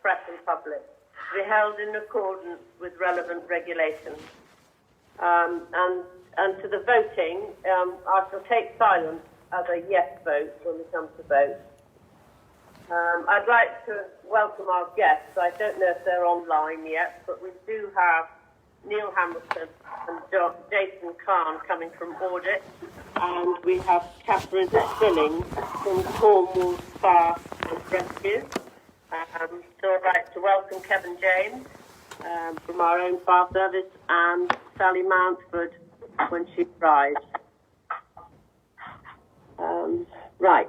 press and public to be held in accordance with relevant regulations. And to the voting, I shall take silence as a yes vote when we come to vote. I'd like to welcome our guests. I don't know if they're online yet, but we do have Neil Hamilton and Jason Kahn coming from Audit, and we have Catherine Stilling from Cornwall Spa and Rescue. So I'd like to welcome Kevin James from our own fire service and Sally Mountford when she arrives. Right.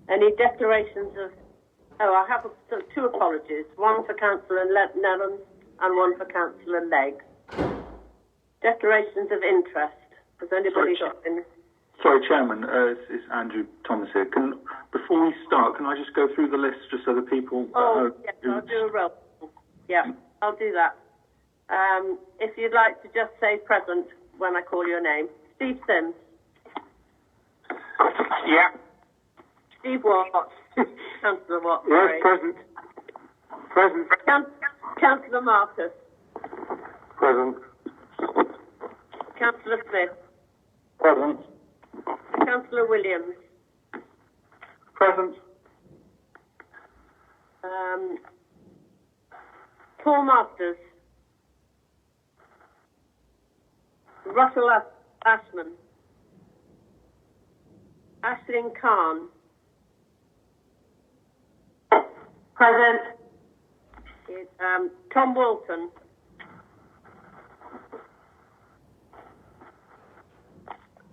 Any declarations of... Oh, I have two apologies. One for Councillor Nellens and one for Councillor Legg. Declarations of interest. Has anybody got any? Sorry, Chairman. It's Andrew Thomas here. Before we start, can I just go through the list just so the people... yes, I'll do a roll. Yeah, I'll do that. If you'd like to just say present when I call your name. Steve Sims. Yeah. Steve Watt. Councillor Watt. Yes, present. Present. Councillor Marcus. Present. Councillor Smith. Present. Councillor Williams. Present. Paul Masters. Russell Ashman. Aisling Khan. Present. Tom Walton.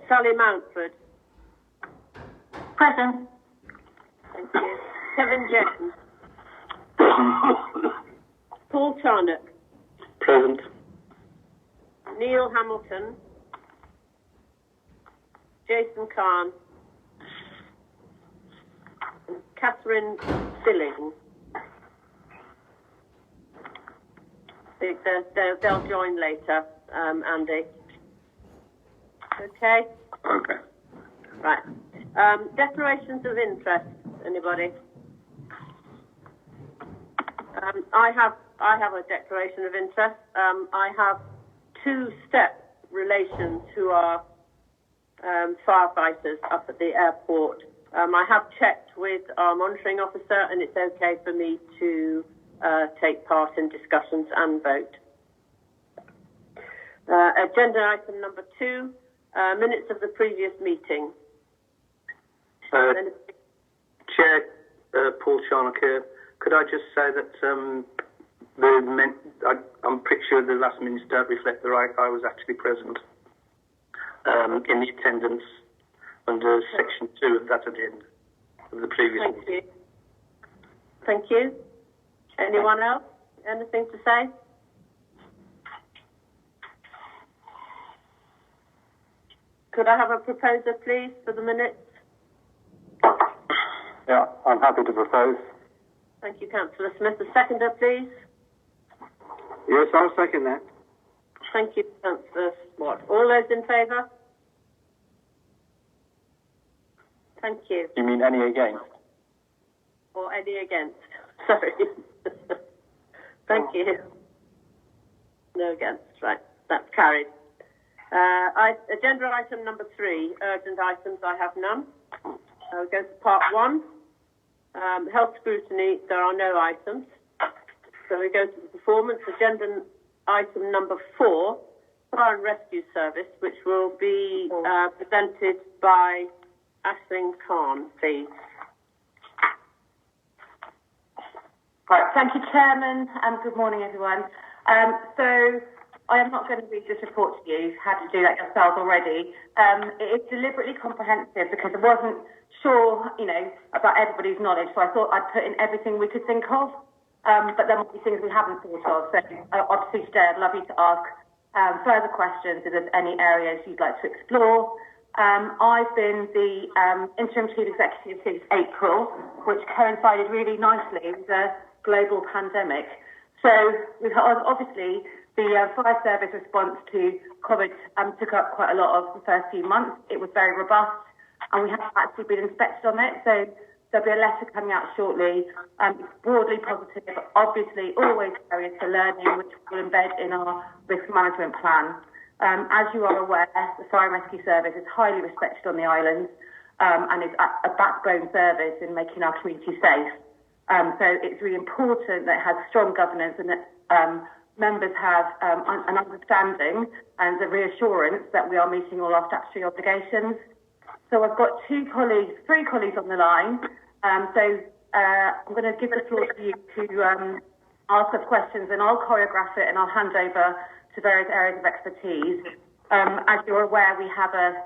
Sally Mountford. Present. Thank you. Kevin James. Paul Charnock. Present. Neil Hamilton. Jason Kahn. And Catherine Stilling. They'll join later, Andy. Okay? Okay. Right. Declarations of interest. Anybody? I have a declaration of interest. I have two-step relations who are firefighters up at the airport. I have checked with our monitoring officer, and it's okay for me to take part in discussions and vote. Agenda item number 2, minutes of the previous meeting. Chair, Paul Charnock here. Could I just say that I'm pretty sure the last minutes don't reflect the right. I was actually present in the attendance under section 2 of that agenda of the previous meeting. Thank you. Anyone else? Anything to say? Could I have a proposer, please, for the minutes? Yeah, I'm happy to propose. Thank you, Councillor Smith. A seconder, please. Yes, I'll second that. Thank you, Councillor Watt. All those in favour? Thank you. You mean any against? Or any against? Sorry. Thank you. No against. Right. That's carried. Agenda item number 3, urgent items. I have none. We'll go to part 1. Health scrutiny. There are no items. So we go to the performance. Agenda item number 4, fire and rescue service, which will be presented by Aisling Khan, please. Right, thank you, Chairman, and good morning, everyone. So I am not going to read this report to you. You've had to do that yourselves already. It is deliberately comprehensive because I wasn't sure, about everybody's knowledge, so I thought I'd put in everything we could think of, but there might be things we haven't thought of. So obviously today I'd love you to ask further questions if there's any areas you'd like to explore. I've been the interim chief executive since April, which coincided really nicely with the global pandemic. So we've obviously the fire service response to COVID took up quite a lot of the first few months. It was very robust, and we have actually been inspected on it. So There'll be a letter coming out shortly. It's broadly positive, but obviously always areas for learning, which we'll embed in our risk management plan. As you are aware, the Fire and Rescue Service is highly respected on the islands and is a backbone service in making our community safe. So it's really important that it has strong governance and that members have an understanding and a reassurance that we are meeting all our statutory obligations. So I've got three colleagues on the line. I'm going to give the floor to you to ask us questions, and I'll choreograph it and I'll hand over to various areas of expertise. As you're aware, we have a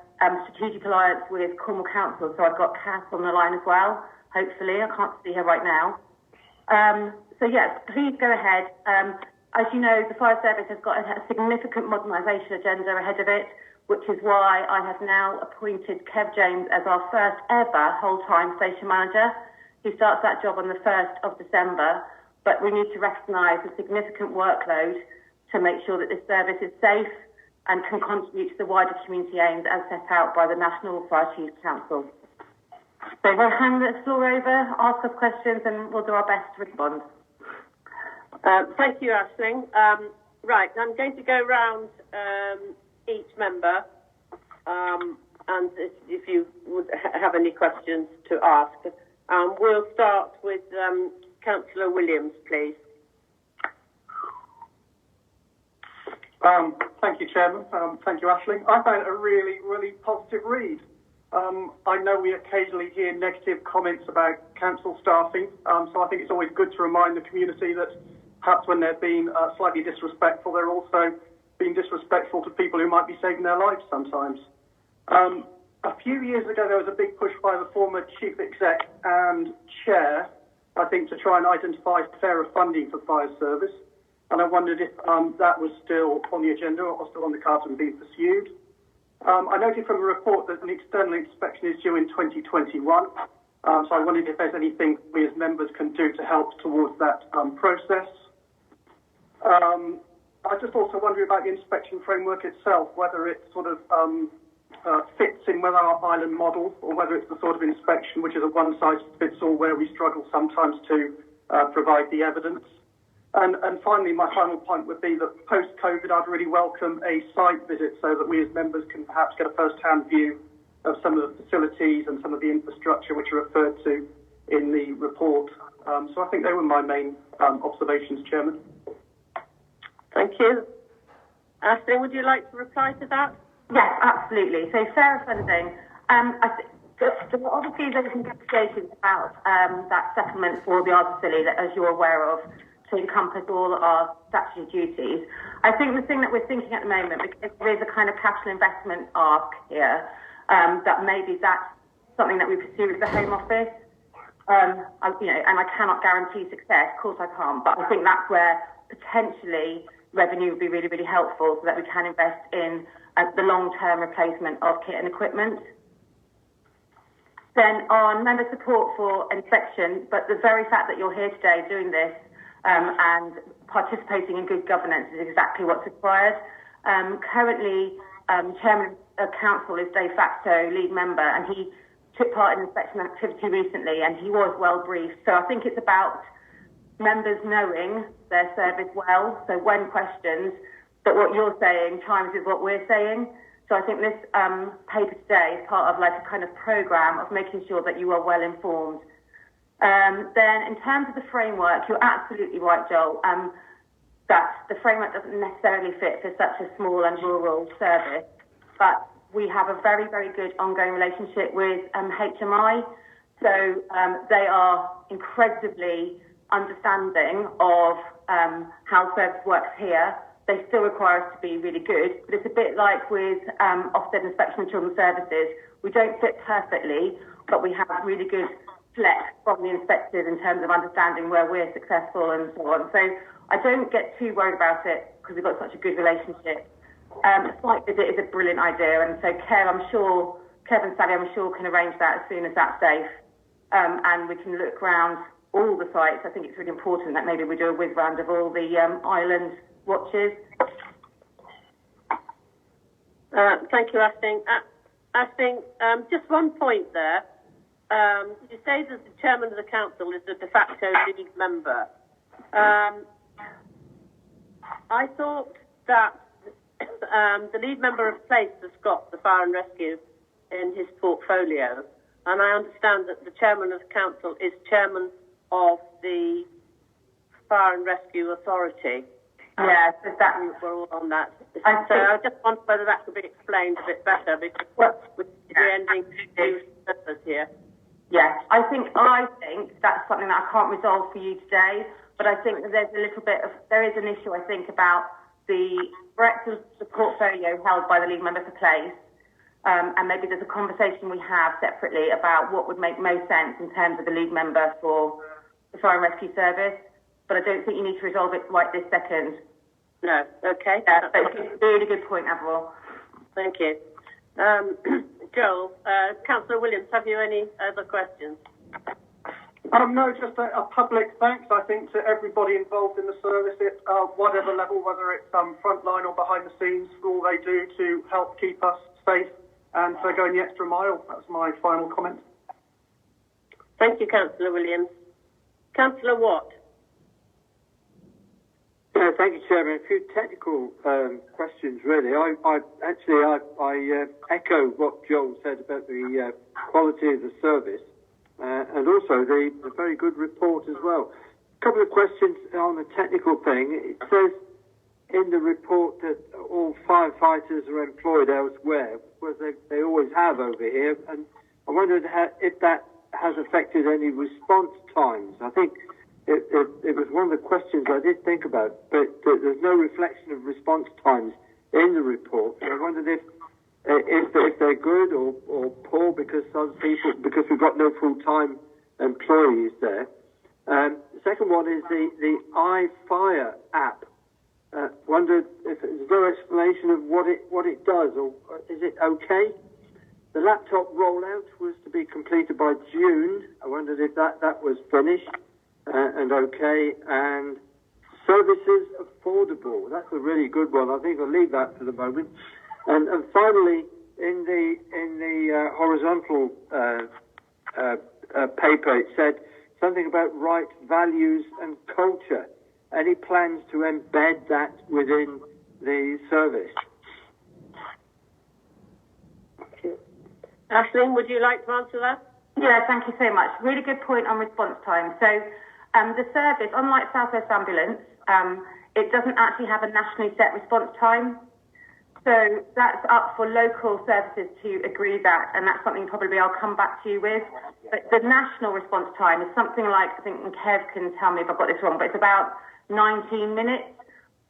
strategic alliance with Cornwall Council, so I've got Kath on the line as well, hopefully. I can't see her right now. Yes, please go ahead. As you know, the Fire Service has got a significant modernisation agenda ahead of it, which is why I have now appointed Kev James as our first ever whole-time station manager. He starts that job on the 1st of December, but we need to recognise the significant workload to make sure that this service is safe and can contribute to the wider community aims as set out by the National Fire Chiefs Council. So we'll hand the floor over, ask us questions, and we'll do our best to respond. Thank you, Aisling. Right, I'm going to go round each member, and if you would have any questions to ask. We'll start with Councillor Williams, please. Thank you, Chairman. Thank you, Aisling. I found it a really, really positive read. I know we occasionally hear negative comments about council staffing, so I think it's always good to remind the community that perhaps when they're being slightly disrespectful, they're also being disrespectful to people who might be saving their lives sometimes. A few years ago, there was a big push by the former Chief Exec and Chair, I think, to try and identify fairer funding for fire service. And I wondered if that was still on the agenda or still on the cards and being pursued. I noted from the report that an external inspection is due in 2021. So I wondered if there's anything we as members can do to help towards that process. I just also wonder about the inspection framework itself, whether it sort of fits in with our island model, or whether it's the sort of inspection which is a one-size-fits-all, where we struggle sometimes to provide the evidence. And finally, my final point would be that post-COVID, I'd really welcome a site visit so that we as members can perhaps get a first-hand view of some of the facilities and some of the infrastructure which are referred to in the report. So I think they were my main observations, Chairman. Thank you. Aisling, would you like to reply to that? Yes, absolutely. So fairer funding. Obviously, there's negotiations about that settlement for the Art Facility, that, as you're aware of, to encompass all our statutory duties. I think the thing that we're thinking at the moment, because there is a kind of capital investment arc here, that maybe that's something that we pursue with the Home Office. And I cannot guarantee success. Of course I can't, but I think that's where potentially revenue would be really, really helpful, so that we can invest in the long-term replacement of kit and equipment. Then on member support for inspection, but the very fact that you're here today doing this and participating in good governance is exactly what's required. Currently, Chairman of Council is de facto lead member, and he took part in inspection activity recently, and he was well briefed. So I think it's about members knowing their service well, so when questioned, that what you're saying chimes with what we're saying. So I think this paper today is part of like a kind of programme of making sure that you are well informed. Then in terms of the framework, you're absolutely right, Joel, that the framework doesn't necessarily fit for such a small and rural service, but we have a very, very good ongoing relationship with HMI. So they are incredibly understanding of how service works here. They still require us to be really good, but it's a bit like with Ofsted Inspection and Children's Services. We don't fit perfectly, but we have really good flex from the inspectors in terms of understanding where we're successful and so on. So I don't get too worried about it because we've got such a good relationship. A site visit is a brilliant idea, and so Kev and Sally, I'm sure, can arrange that as soon as that's safe, and we can look around all the sites. I think it's really important that maybe we do a whiz round of all the island watches. Thank you, Aisling. Aisling, just one point there. you say that the chairman of the council is the de facto lead member. I thought that the lead member replaced the Scott, the fire and rescue, in his portfolio, and I understand that the chairman of the council is chairman of the Fire and Rescue Authority. Yeah, so that we're all on that. I just wonder whether that could be explained a bit better, because we're ending two members here. Yeah, I think that's something that I can't resolve for you today, but I think that there is an issue, I think, about the breadth of the portfolio held by the lead member for place, and maybe there's a conversation we have separately about what would make most sense in terms of the lead member for the Fire and Rescue Service, but I don't think you need to resolve it right this second. No, okay. Yeah, but it's a really good point, Avril. Thank you. Joel, Councillor Williams, have you any other questions? No, just a public thanks, I think, to everybody involved in the service at whatever level, whether it's frontline or behind the scenes, for all they do to help keep us safe and for going the extra mile. That's my final comment. Thank you, Councillor Williams. Councillor Watt. Thank you, Chairman. A few technical questions, really. I echo what Joel said about the quality of the service and also the very good report as well. A couple of questions on the technical thing. It says in the report that all firefighters are employed elsewhere, whereas they always have over here, and I wondered if that has affected any response times. I think it was one of the questions I did think about, but there's no reflection of response times in the report. So I wondered if they're good or poor because we've got no full-time employees there. The second one is the iFire app. Wondered if there's no explanation of what it does, or is it okay? The laptop rollout was to be completed by June. I wondered if that was finished and okay. And services affordable. That's a really good one. I think I'll leave that for the moment. And finally, in the horizontal paper, it said something about right values and culture. Any plans to embed that within the service? Aisling, would you like to answer that? Yeah, thank you so much. Really good point on response time. So the service, unlike South West Ambulance, it doesn't actually have a nationally set response time. So that's up for local services to agree that, and that's something probably I'll come back to you with. But the national response time is something like, I think Kev can tell me if I've got this wrong, but it's about 19 minutes.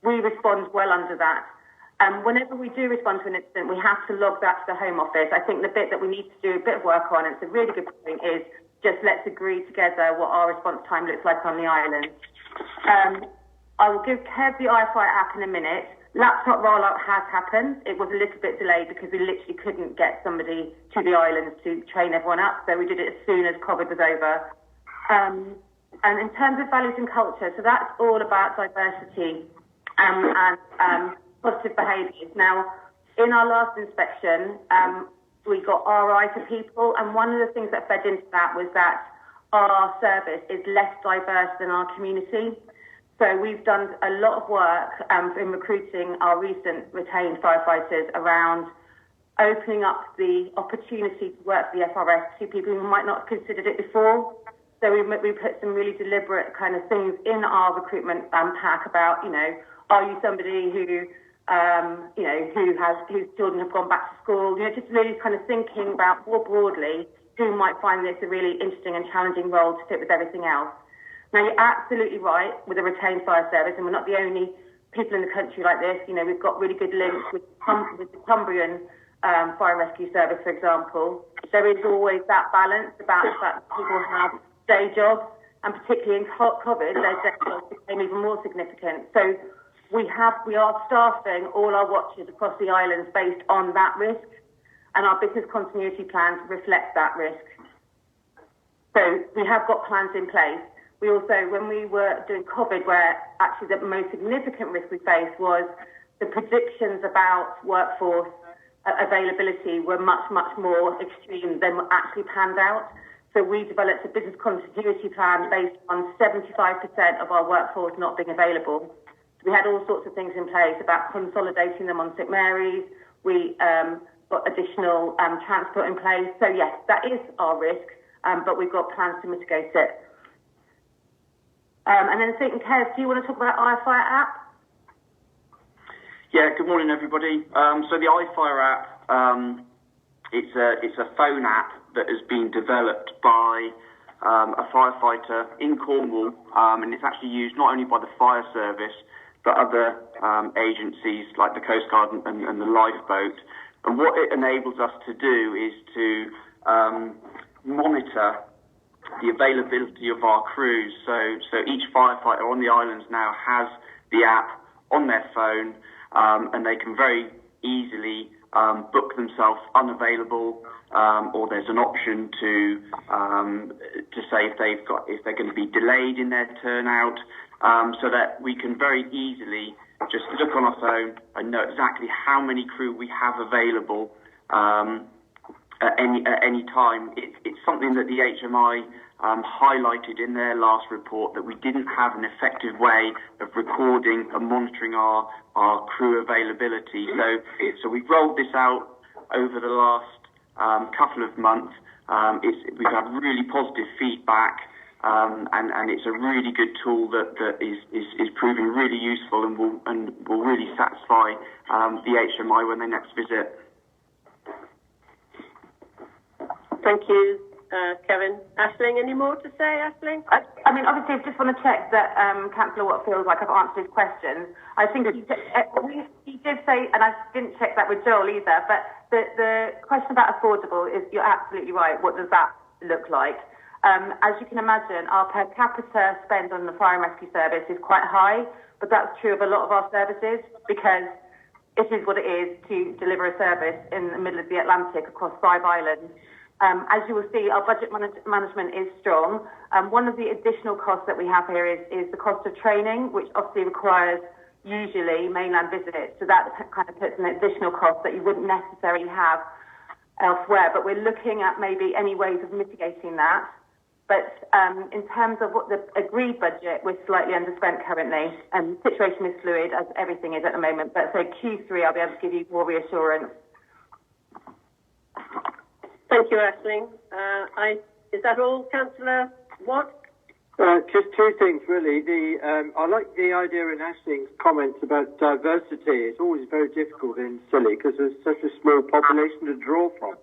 We respond well under that. Whenever we do respond to an incident, we have to log that to the Home Office. I think the bit that we need to do a bit of work on, and it's a really good point, is just let's agree together what our response time looks like on the island. I will give Kev the iFire app in a minute. Laptop rollout has happened. It was a little bit delayed because we literally couldn't get somebody to the islands to train everyone up, so we did it as soon as COVID was over. And in terms of values and culture, so that's all about diversity and positive behaviours. Now, in our last inspection, we got RI for people, and one of the things that fed into that was that our service is less diverse than our community. So we've done a lot of work in recruiting our recent retained firefighters around opening up the opportunity to work for the FRS to people who might not have considered it before. So we put some really deliberate kind of things in our recruitment pack about, are you somebody who whose children have gone back to school? Just really kind of thinking about more broadly who might find this a really interesting and challenging role to fit with everything else. Now, you're absolutely right with the retained fire service, and we're not the only people in the country like this. We've got really good links with the Cumbrian Fire and Rescue Service, for example. There is always that balance about the fact that people have day jobs, and particularly in COVID, their day jobs became even more significant. So we are staffing all our watches across the islands based on that risk, and our business continuity plans reflect that risk. So we have got plans in place. We also, when we were doing COVID, where actually the most significant risk we faced was the predictions about workforce availability were much, much more extreme than what actually panned out. So we developed a business continuity plan based on 75% of our workforce not being available. We had all sorts of things in place about consolidating them on St Mary's. We got additional transport in place. So yes, that is our risk, but we've got plans to mitigate it. And then Kev, do you want to talk about iFire app? Yeah, good morning, everybody. So the iFire app, it's a phone app that has been developed by a firefighter in Cornwall, and it's actually used not only by the fire service, but other agencies like the Coast Guard and the lifeboat. And what it enables us to do is to monitor the availability of our crews. So each firefighter on the islands now has the app on their phone, and they can very easily book themselves unavailable, or there's an option to say if they're going to be delayed in their turnout, so that we can very easily just look on our phone and know exactly how many crew we have available at any time. It's something that the HMI highlighted in their last report, that we didn't have an effective way of recording and monitoring our crew availability. So we've rolled this out over the last couple of months. We've had really positive feedback, and it's a really good tool that is proving really useful and will really satisfy the HMI when they next visit. Thank you, Kevin. Aisling, any more to say, Aisling? I mean, obviously, I just want to check that Councillor Watt feels like I've answered his questions. I think he did say, and I didn't check that with Joel either, but the question about affordable is, you're absolutely right. What does that look like? As you can imagine, our per capita spend on the fire and rescue service is quite high, but that's true of a lot of our services, because it is what it is to deliver a service in the middle of the Atlantic across 5 islands. As you will see, our budget management is strong. One of the additional costs that we have here is the cost of training, which obviously requires usually mainland visits. So that kind of puts an additional cost that you wouldn't necessarily have elsewhere. But we're looking at maybe any ways of mitigating that. But in terms of what the agreed budget, we're slightly underspent currently. And the situation is fluid, as everything is at the moment. But so Q3, I'll be able to give you more reassurance. Thank you, Aisling. Is that all, Councillor Watt? Just two things, really. I like the idea in Aisling's comments about diversity. It's always very difficult in Scilly because there's such a small population to draw from.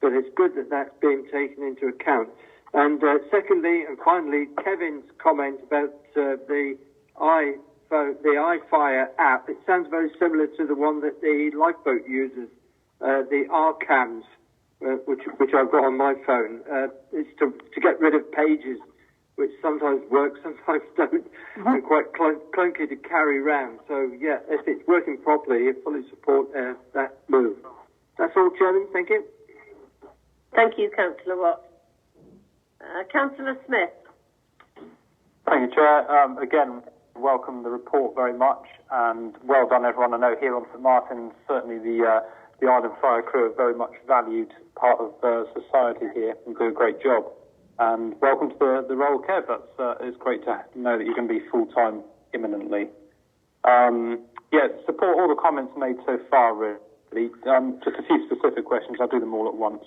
But it's good that that's being taken into account. And secondly, and finally, Kevin's comment about the iFire app. It sounds very similar to the one that the lifeboat uses, the RCAMs. Which I've got on my phone. It's to get rid of pages, which sometimes work, sometimes don't, and quite clunky to carry around. So, yeah, if it's working properly, I fully support that move. That's all, Chairman. Thank you. Thank you, Councillor Watt. Councillor Smith. Thank you, Chair. Again, welcome the report very much, and well done, everyone. I know here on St Martin's, certainly the Island Fire crew are very much valued part of society here and do a great job. And welcome to the role, Kev. It's great to know that you're going to be full-time imminently. Support all the comments made so far, really. Just a few specific questions. I'll do them all at once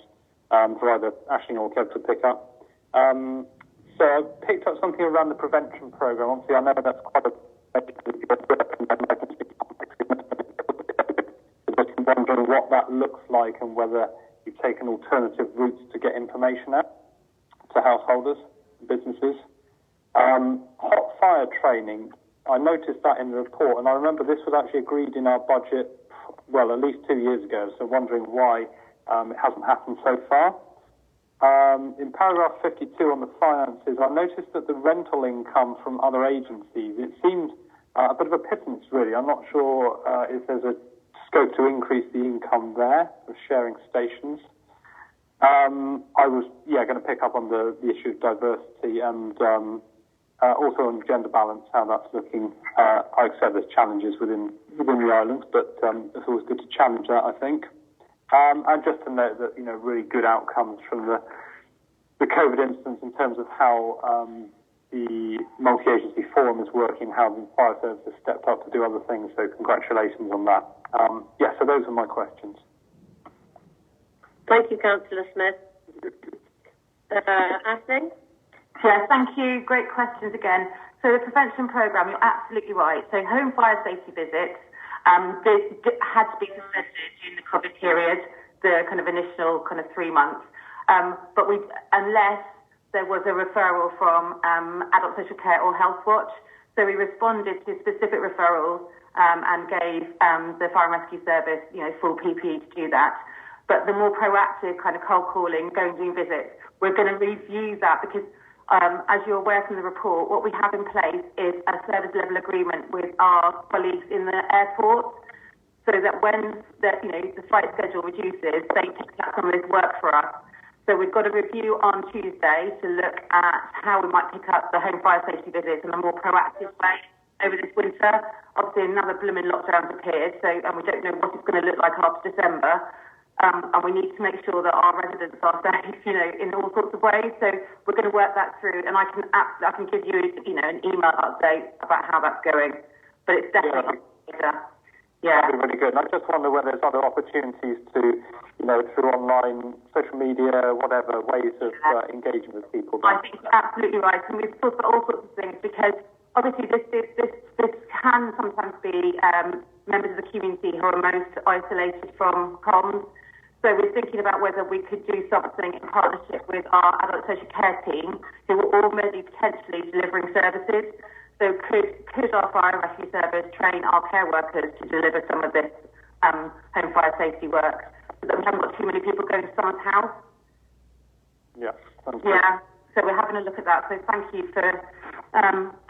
for either Aisling or Kev to pick up. So I picked up something around the prevention programme. Obviously, I know that's quite a wondering what that looks like and whether you've taken alternative routes to get information out to householders, businesses. Hot fire training, I noticed that in the report, and I remember this was actually agreed in our budget, well, at least 2 years ago, so wondering why it hasn't happened so far. In paragraph 52 on the finances, I noticed that the rental income from other agencies, it seemed a bit of a pittance, really. I'm not sure if there's a scope to increase the income there of sharing stations. I was, going to pick up on the issue of diversity and also on gender balance, how that's looking. I accept there's challenges within the islands, but it's always good to challenge that, I think. And just to note that, really good outcomes from the the COVID instance in terms of how the multi-agency forum is working, how the fire service has stepped up to do other things. So congratulations on that. So those are my questions. Thank you, Councillor Smith. Aisling? Yeah, thank you. Great questions again. So the prevention programme, you're absolutely right. So home fire safety visits had to be suspended during the COVID period, the kind of initial 3 months. But unless there was a referral from Adult Social Care or Health Watch. So we responded to specific referrals and gave the Fire and Rescue Service, full PPE to do that. But the more proactive kind of cold calling, going doing visits, we're going to review that because, as you're aware from the report, what we have in place is a service level agreement with our colleagues in the airport, so that when the flight schedule reduces, they pick up some of this work for us. So we've got a review on Tuesday to look at how we might pick up the home fire safety visits in a more proactive way over this winter. Obviously, another blooming lockdown's appeared, and we don't know what it's going to look like after December. And we need to make sure that our residents are safe, in all sorts of ways. So we're going to work that through, and I can give you, an email update about how that's going. But it's definitely That'd be really good. And I just wonder whether there's other opportunities to, through online, social media, whatever, ways of engaging with people. I think you're absolutely right. And we've talked about all sorts of things because obviously this can sometimes be members of the community who are most isolated from comms. So we're thinking about whether we could do something in partnership with our adult social care team who are already potentially delivering services. So could our fire and rescue service train our care workers to deliver some of this home fire safety work so that we haven't got too many people going to someone's house? Yeah. So we're having a look at that. So thank you for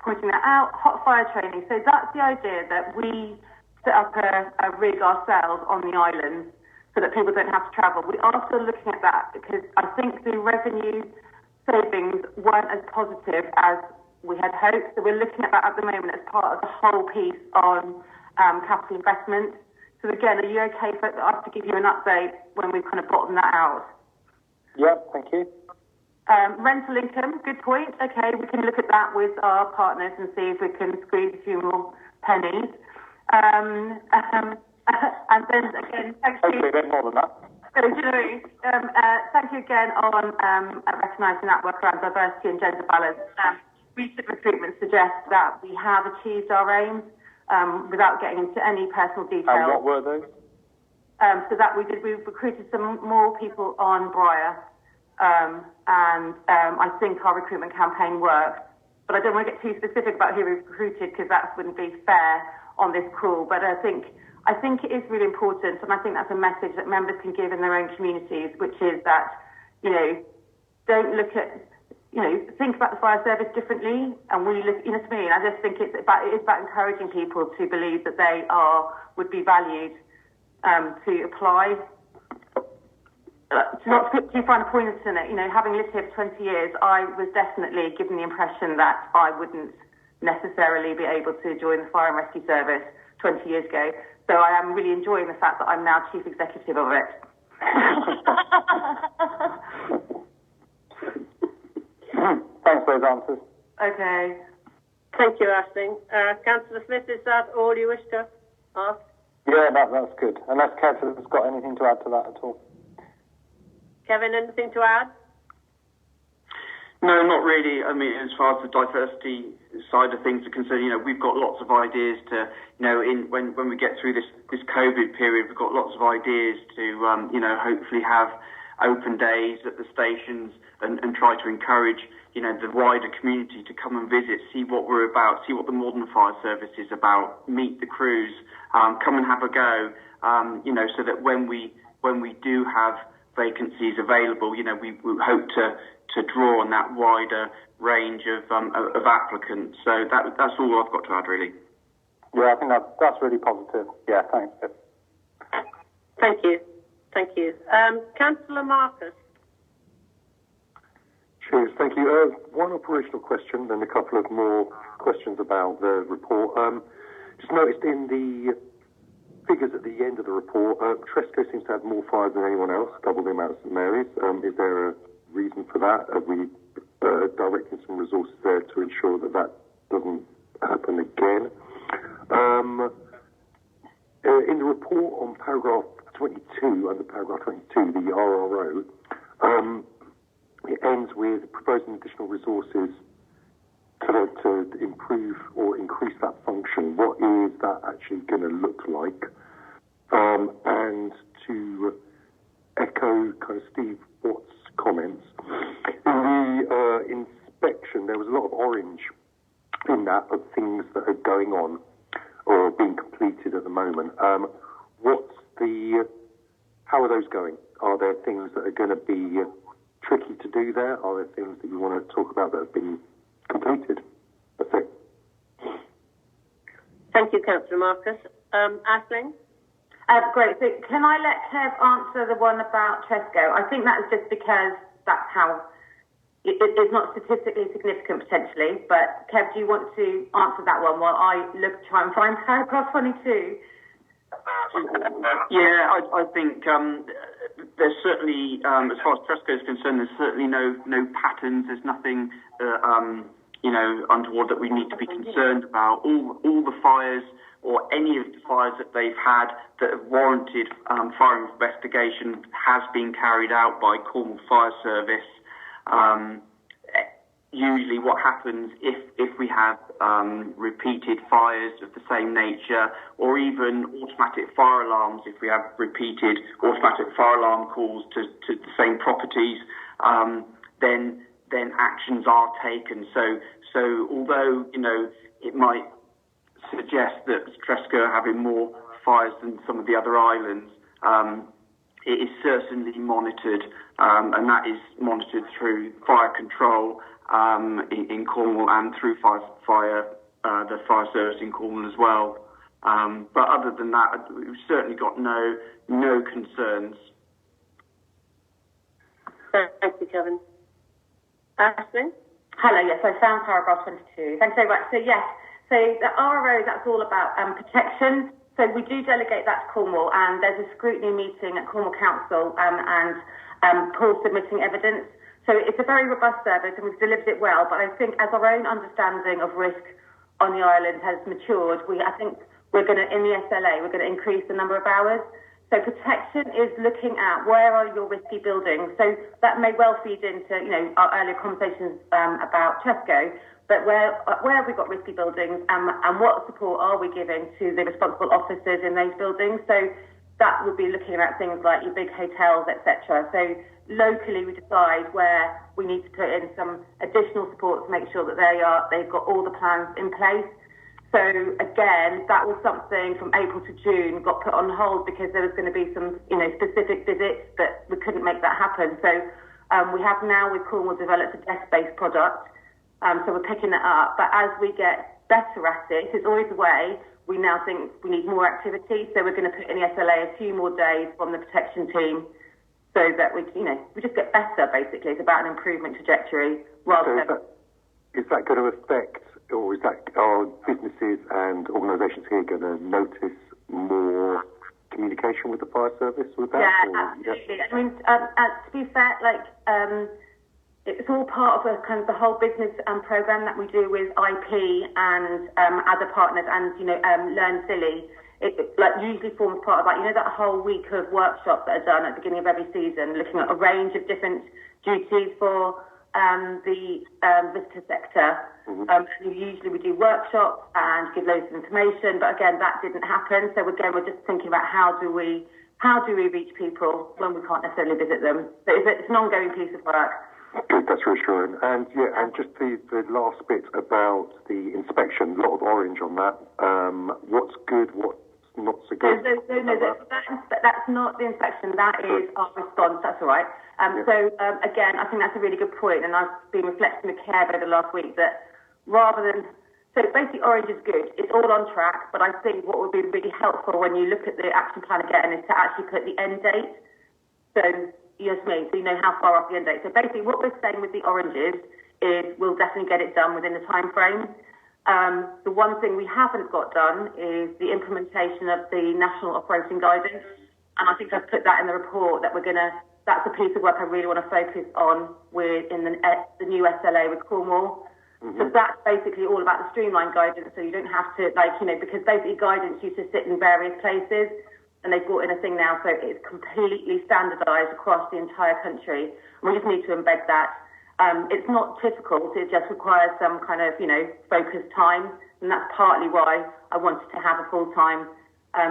pointing that out. Hot fire training. So that's the idea that we set up a rig ourselves on the islands so that people don't have to travel. We are still looking at that because I think the revenue savings weren't as positive as we had hoped. So we're looking at that at the moment as part of the whole piece on capital investment. So again, are you okay for us to give you an update when we've kind of bottomed that out? Yeah, thank you. Rental income, good point. Okay, we can look at that with our partners and see if we can squeeze a few more pennies. And then again, thank you. Hopefully a bit more than that. Thank you again on recognising that work around diversity and gender balance. Recent recruitment suggests that we have achieved our aims without getting into any personal details. And what were those? So that we recruited some more people on Briar, and I think our recruitment campaign worked. But I don't want to get too specific about who we recruited because that wouldn't be fair on this call. But I think it is really important, and I think that's a message that members can give in their own communities, which is that, don't look at, think about the fire service differently, and we look, what I mean? I just think it is about encouraging people to believe that they would be valued, to apply. Not to put too fine a point in it, having lived here for 20 years, I was definitely given the impression that I wouldn't necessarily be able to join the Fire and Rescue Service 20 years ago. So I am really enjoying the fact that I'm now Chief Executive of it. Thanks for those answers. Okay. Thank you, Aisling. Councillor Smith, is that all you wish to ask? Yeah, that's good. Unless Kevin has got anything to add to that at all. Kevin, anything to add? No, not really. I mean, as far as the diversity side of things are concerned, we've got lots of ideas to, when we get through this COVID period, we've got lots of ideas to, hopefully have open days at the stations and try to encourage, the wider community to come and visit, see what we're about, see what the modern fire service is about, meet the crews, come and have a go, so that when we do have vacancies available, we hope to draw on that wider range of applicants. So that's all I've got to add, really. Yeah, I think that's really positive. Yeah, thanks. Thank you. Thank you. Councillor Marcus. Cheers, thank you. One operational question, then a couple of more questions about the report. Just noticed in the figures at the end of the report, Tresco seems to have more fires than anyone else, double the amount of St Mary's. Is there a reason for that? Are we directing some resources there to ensure that that doesn't happen again? In the report on paragraph 22, under paragraph 22, the RRO, it ends with proposing additional resources to improve or increase that function. What is that actually going to look like? And to echo kind of Steve Watt's comments, in the inspection, there was a lot of orange in that of things that are going on or being completed at the moment. How are those going? Are there things that are going to be tricky to do there? Are there things that you want to talk about that have been completed? That's it. Thank you, Councillor Marcus. Aisling? Great. So can I let Kev answer the one about Tesco? I think that's just because that's how it's not statistically significant potentially. But Kev, do you want to answer that one while I try and find paragraph 22? Yeah, I think there's certainly, as far as Tesco is concerned, there's certainly no patterns. There's nothing, untoward that we need to be concerned about. All the fires or any of the fires that they've had that have warranted fire investigation has been carried out by Cornwall Fire Service. Usually what happens if we have repeated fires of the same nature, or even automatic fire alarms, if we have repeated automatic fire alarm calls to the same properties, then actions are taken. So although, it might suggest that Tresco are having more fires than some of the other islands, it is certainly monitored, and that is monitored through fire control in Cornwall and through the fire service in Cornwall as well. But other than that, we've certainly got no concerns. Thank you, Kevin. Aisling? Hello, yes, I found paragraph 22. Thanks very much. So yes, so the RRO, that's all about protection. So we do delegate that to Cornwall, and there's a scrutiny meeting at Cornwall Council and Paul submitting evidence. So it's a very robust service, and we've delivered it well. But I think as our own understanding of risk on the island has matured, I think we're going to, in the SLA, we're going to increase the number of hours. So protection is looking at where are your risky buildings. So that may well feed into, our earlier conversations about Tesco. But where have we got risky buildings, and what support are we giving to the responsible officers in those buildings? So that would be looking at things like your big hotels, etc. So locally we decide where we need to put in some additional support to make sure that they've got all the plans in place. So again, that was something from April to June got put on hold because there was going to be some, specific visits, but we couldn't make that happen. So we have now with Cornwall developed a desk-based product. So we're picking it up. But as we get better at it, it's always a way. We now think we need more activity. So we're going to put in the SLA a few more days from the protection team so that we just get better, basically. It's about an improvement trajectory rather than... Is that going to affect, or are businesses and organisations here going to notice more communication with the fire service with that? Yeah, absolutely. Yeah. I mean, to be fair, it's all part of the whole business program that we do with IP and other partners, and Learn Silly. It usually forms part of that whole week of workshops that are done at the beginning of every season, looking at a range of different duties for the visitor sector. Mm-hmm. Usually we do workshops and give loads of information, but again that didn't happen. So again we're just thinking about how do we reach people when we can't necessarily visit them. So it's an ongoing piece of work. Good, that's reassuring. And just the last bit about the inspection, a lot of orange on that. What's good, what's not so good? No, that's not the inspection. That is our response. That's all right. So again, I think that's a really good point, and I've been reflecting with Kev over the last week that so basically orange is good. It's all on track, but I think what would be really helpful when you look at the action plan again is to actually put the end date. So yes, so you know how far off the end date. So basically what we're saying with the oranges is we'll definitely get it done within the time frame. The one thing we haven't got done is the implementation of the National Operating Guidance. And I think I've put that in the report that we're going to that's a piece of work I really want to focus on in the new SLA with Cornwall. So that's basically all about the streamlined guidance, so you don't have to, because basically guidance used to sit in various places, and they've brought in a thing now, so it's completely standardised across the entire country. And we just need to embed that. It's not difficult, it just requires some kind of, focused time, and that's partly why I wanted to have a full-time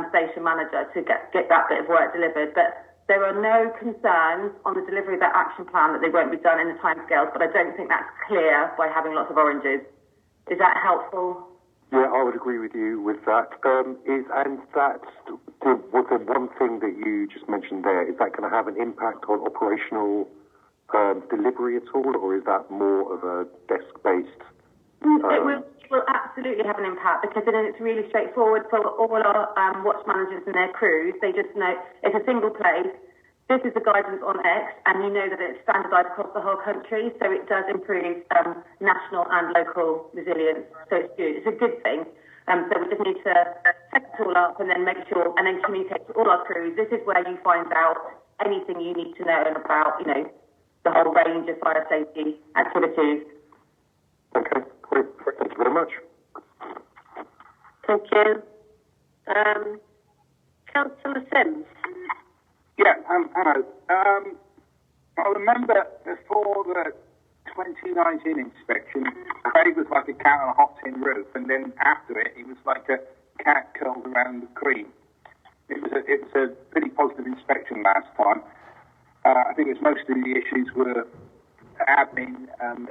station manager to get that bit of work delivered. But there are no concerns on the delivery of that action plan that they won't be done in the timescales, but I don't think that's clear by having lots of oranges. Is that helpful? Yeah, I would agree with you with that. Was the one thing that you just mentioned there, is that going to have an impact on operational delivery at all, or is that more of a desk-based? It will absolutely have an impact, because then it's really straightforward for all our watch managers and their crews. They just know it's a single place. This is the guidance on X, and you know that it's standardised across the whole country, so it does improve national and local resilience. So it's good. It's a good thing. So we just need to set it all up and then make sure, and then communicate to all our crews. This is where you find out anything you need to know about, the whole range of fire safety activities. Okay, great. Thank you very much. Thank you. Councillor Sims. Yeah, hello. I remember before the 2019 inspection, Craig was like a cat on a hot tin roof, and then after it, he was like a cat curled around the cream. It was a pretty positive inspection last time. I think it was mostly the issues were admin,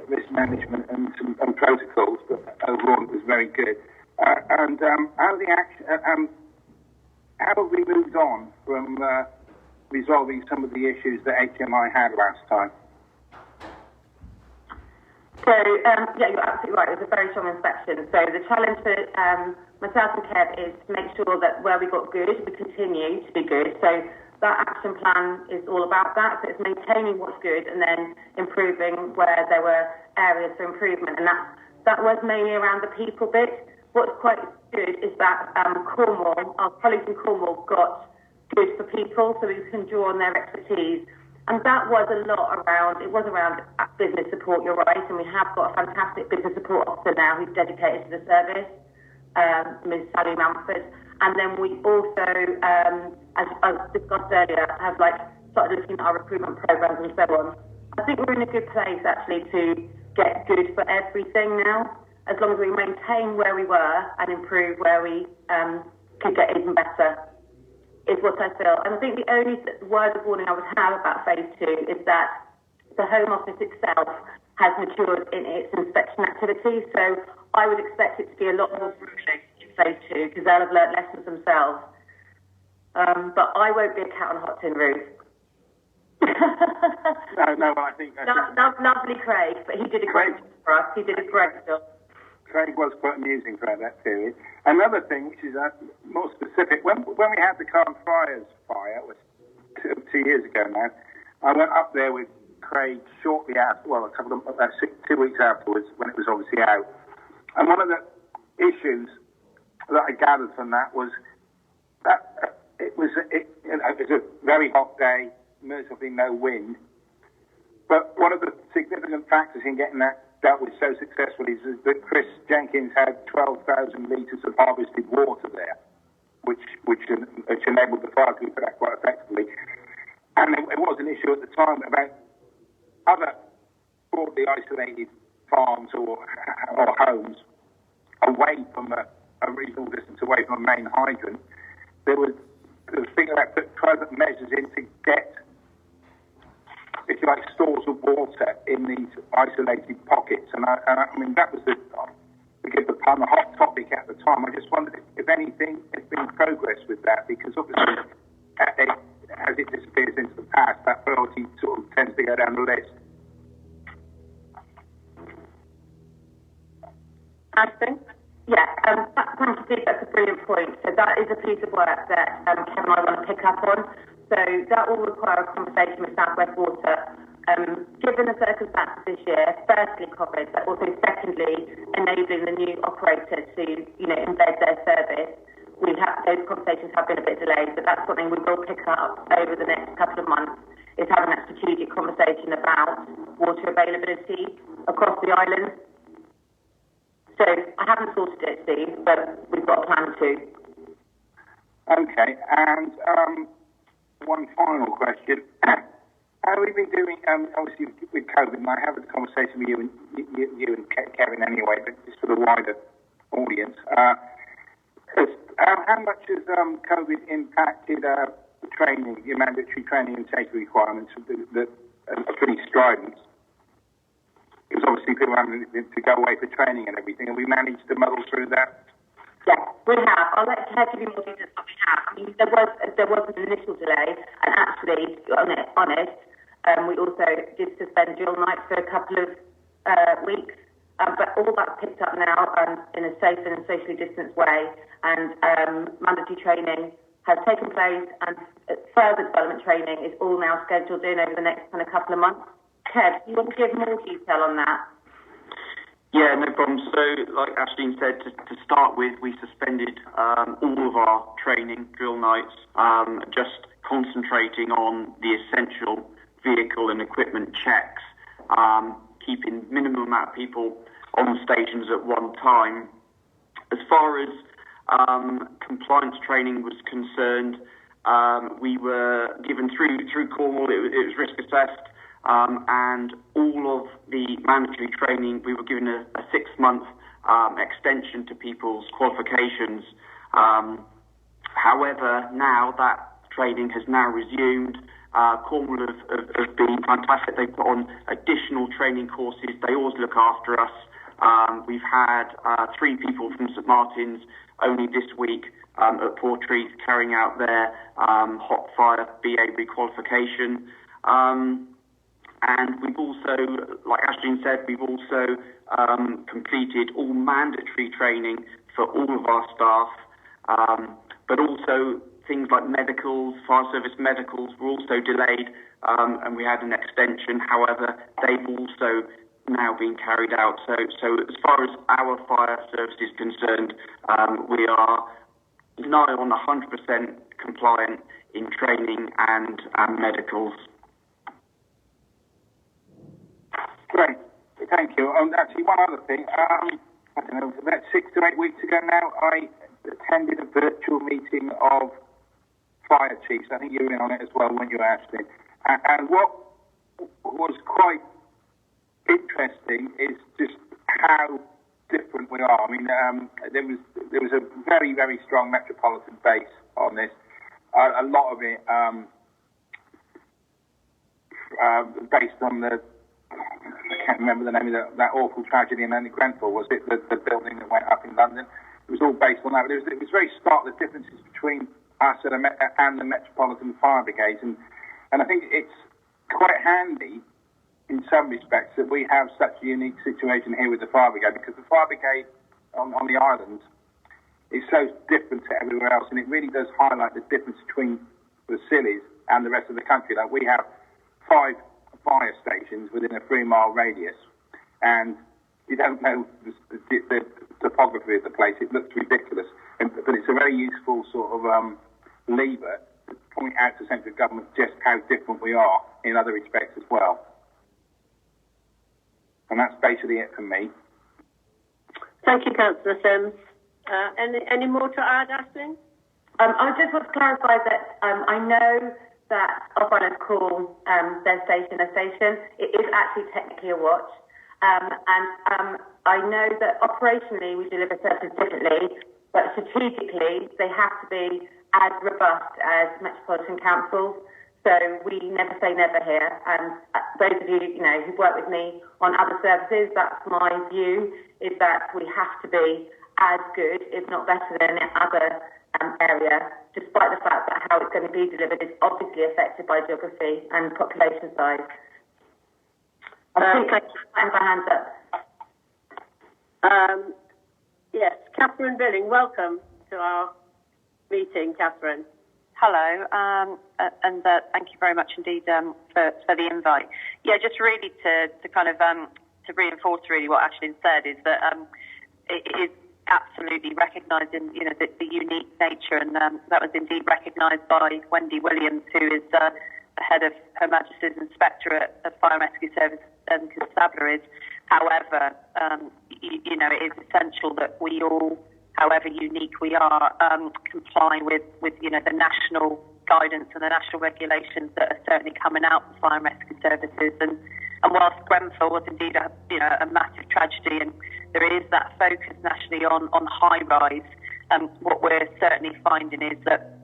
risk management, and protocols, but overall it was very good. How have we moved on from resolving some of the issues that HMI had last time? So, yeah, you're absolutely right. It was a very strong inspection. So the challenge for myself and Kev is to make sure that where we got good, we continue to be good. So that action plan is all about that. So it's maintaining what's good and then improving where there were areas for improvement. And that was mainly around the people bit. What's quite good is that Cornwall, our colleagues in Cornwall got good for people, so we can draw on their expertise. And that was a lot around business support, you're right, and we have got a fantastic business support officer now who's dedicated to the service, Ms. Sally Manford. And then we also, as discussed earlier, have started looking at our recruitment programs and so on. I think we're in a good place actually to get good for everything now, as long as we maintain where we were and improve where we could get even better, is what I feel. And I think the only word of warning I would have about phase 2 is that the Home Office itself has matured in its inspection activity, so I would expect it to be a lot more fruitful in phase 2 because they'll have learnt lessons themselves. But I won't be a cat on a hot tin roof. No, I think that's lovely Craig, but he did a great job for us. He did a great job. Craig was quite amusing throughout that period. Another thing, which is more specific, when we had the Carn Friars fire, it was two years ago now, I went up there with Craig shortly after, about 2 weeks afterwards, when it was obviously out. And one of the issues that I gathered from that was that it was a very hot day, mercifully no wind. But one of the significant factors in getting that dealt with so successfully is that Chris Jenkins had 12,000 litres of harvested water there, which enabled the fire to be put out quite effectively. And it was an issue at the time about other broadly isolated farms or homes away from a reasonable distance away from a main hydrant. There was thinking about putting private measures in to get, if you like, stores of water in these isolated pockets. And I mean, that was the hot topic at the time. I just wondered if anything has been progress with that, because obviously, as it disappears into the past, that priority sort of tends to go down the list. Ashton? Yeah, thank you, Steve. That's a brilliant point. So that is a piece of work that Kevin and I want to pick up on. So that will require a conversation with South West Water. Given the circumstances this year, firstly COVID, but also secondly enabling the new operator to, embed their service. Those conversations have been a bit delayed, but that's something we will pick up over the next couple of months, is having that availability across the island. So I haven't sorted it, Steve, but we've got a plan to. Okay, and one final question. How have we been doing, obviously with COVID, and I have a conversation with you and Kevin anyway, but just for the wider audience. How much has COVID impacted training, your mandatory training and safety requirements that are pretty strident? Because obviously people having to go away for training and everything, and we managed to muddle through that. Yes, we have. I'll let Ted give you more details what we have. I mean, there was an initial delay, and actually, to be honest, we also did suspend drill nights for a couple of weeks, but all that's picked up now in a safe and socially distanced way, and mandatory training has taken place, and further development training is all now scheduled in over the next kind of couple of months. Ted, do you want to give more detail on that? Yeah, no problem. So, like Ashleen said, to start with, we suspended all of our training drill nights, just concentrating on the essential vehicle and equipment checks, keeping minimum amount of people on the stations at one time. As far as compliance training was concerned, we were given through Cornwall, it was risk assessed, and all of the mandatory training, we were given a 6-month extension to people's qualifications. However, now that training has now resumed. Cornwall have been fantastic. They put on additional training courses. They always look after us. We've had 3 people from St Martin's only this week at Portreath carrying out their hot fire BA requalification. And we've also, like Ashleen said, we've also completed all mandatory training for all of our staff, but also things like medicals, fire service medicals were also delayed, and we had an extension. However, they've also now been carried out. So as far as our fire service is concerned, we are nigh on 100% compliant in training and medicals. Great, thank you. Actually, one other thing. I don't know, about 6 to 8 weeks ago now, I attended a virtual meeting of fire chiefs. I think you were in on it as well, weren't you, Ashley? And what was quite interesting is just how different we are. I mean, there was a very, very strong metropolitan base on this. A lot of it based on the, I can't remember the name of that awful tragedy in Grenfell, was it? The building that went up in London. It was all based on that. But it was very stark, the differences between us and the Metropolitan Fire Brigades. And I think it's quite handy in some respects that we have such a unique situation here with the Fire Brigade, because the Fire Brigade on the island is so different to everywhere else, and it really does highlight the difference between the Scillies and the rest of the country. Like, we have 5 fire stations within a 3-mile radius, and you don't know the topography of the place. It looks ridiculous, but it's a very useful sort of lever to point out to central government just how different we are in other respects as well. And that's basically it from me. Thank you, Councillor Sims. Any more to add, Ashleen? I just want to clarify that I know that off-island call their station a station. It is actually technically a watch. And I know that operationally we deliver services differently, but strategically they have to be as robust as metropolitan councils. So we never say never here. And those of you, who've worked with me on other services, that's my view, is that we have to be as good, if not better than any other area, despite the fact that how it's going to be delivered is obviously affected by geography and population size. I think I have my hands up. Yes, Catherine Billing, welcome to our meeting, Catherine. Hello, and thank you very much indeed for the invite. Yeah, just really to kind of to reinforce really what Ashleen said is that it is absolutely recognising the unique nature, and that was indeed recognised by Wendy Williams, who is the head of Her Majesty's Inspectorate of Fire and Rescue constabularies. However, it is essential that we all, however unique we are, comply with the national guidance and the national regulations that are certainly coming out of fire and rescue services. And whilst Grenfell was indeed a massive tragedy, and there is that focus nationally on high rise, what we're certainly finding is that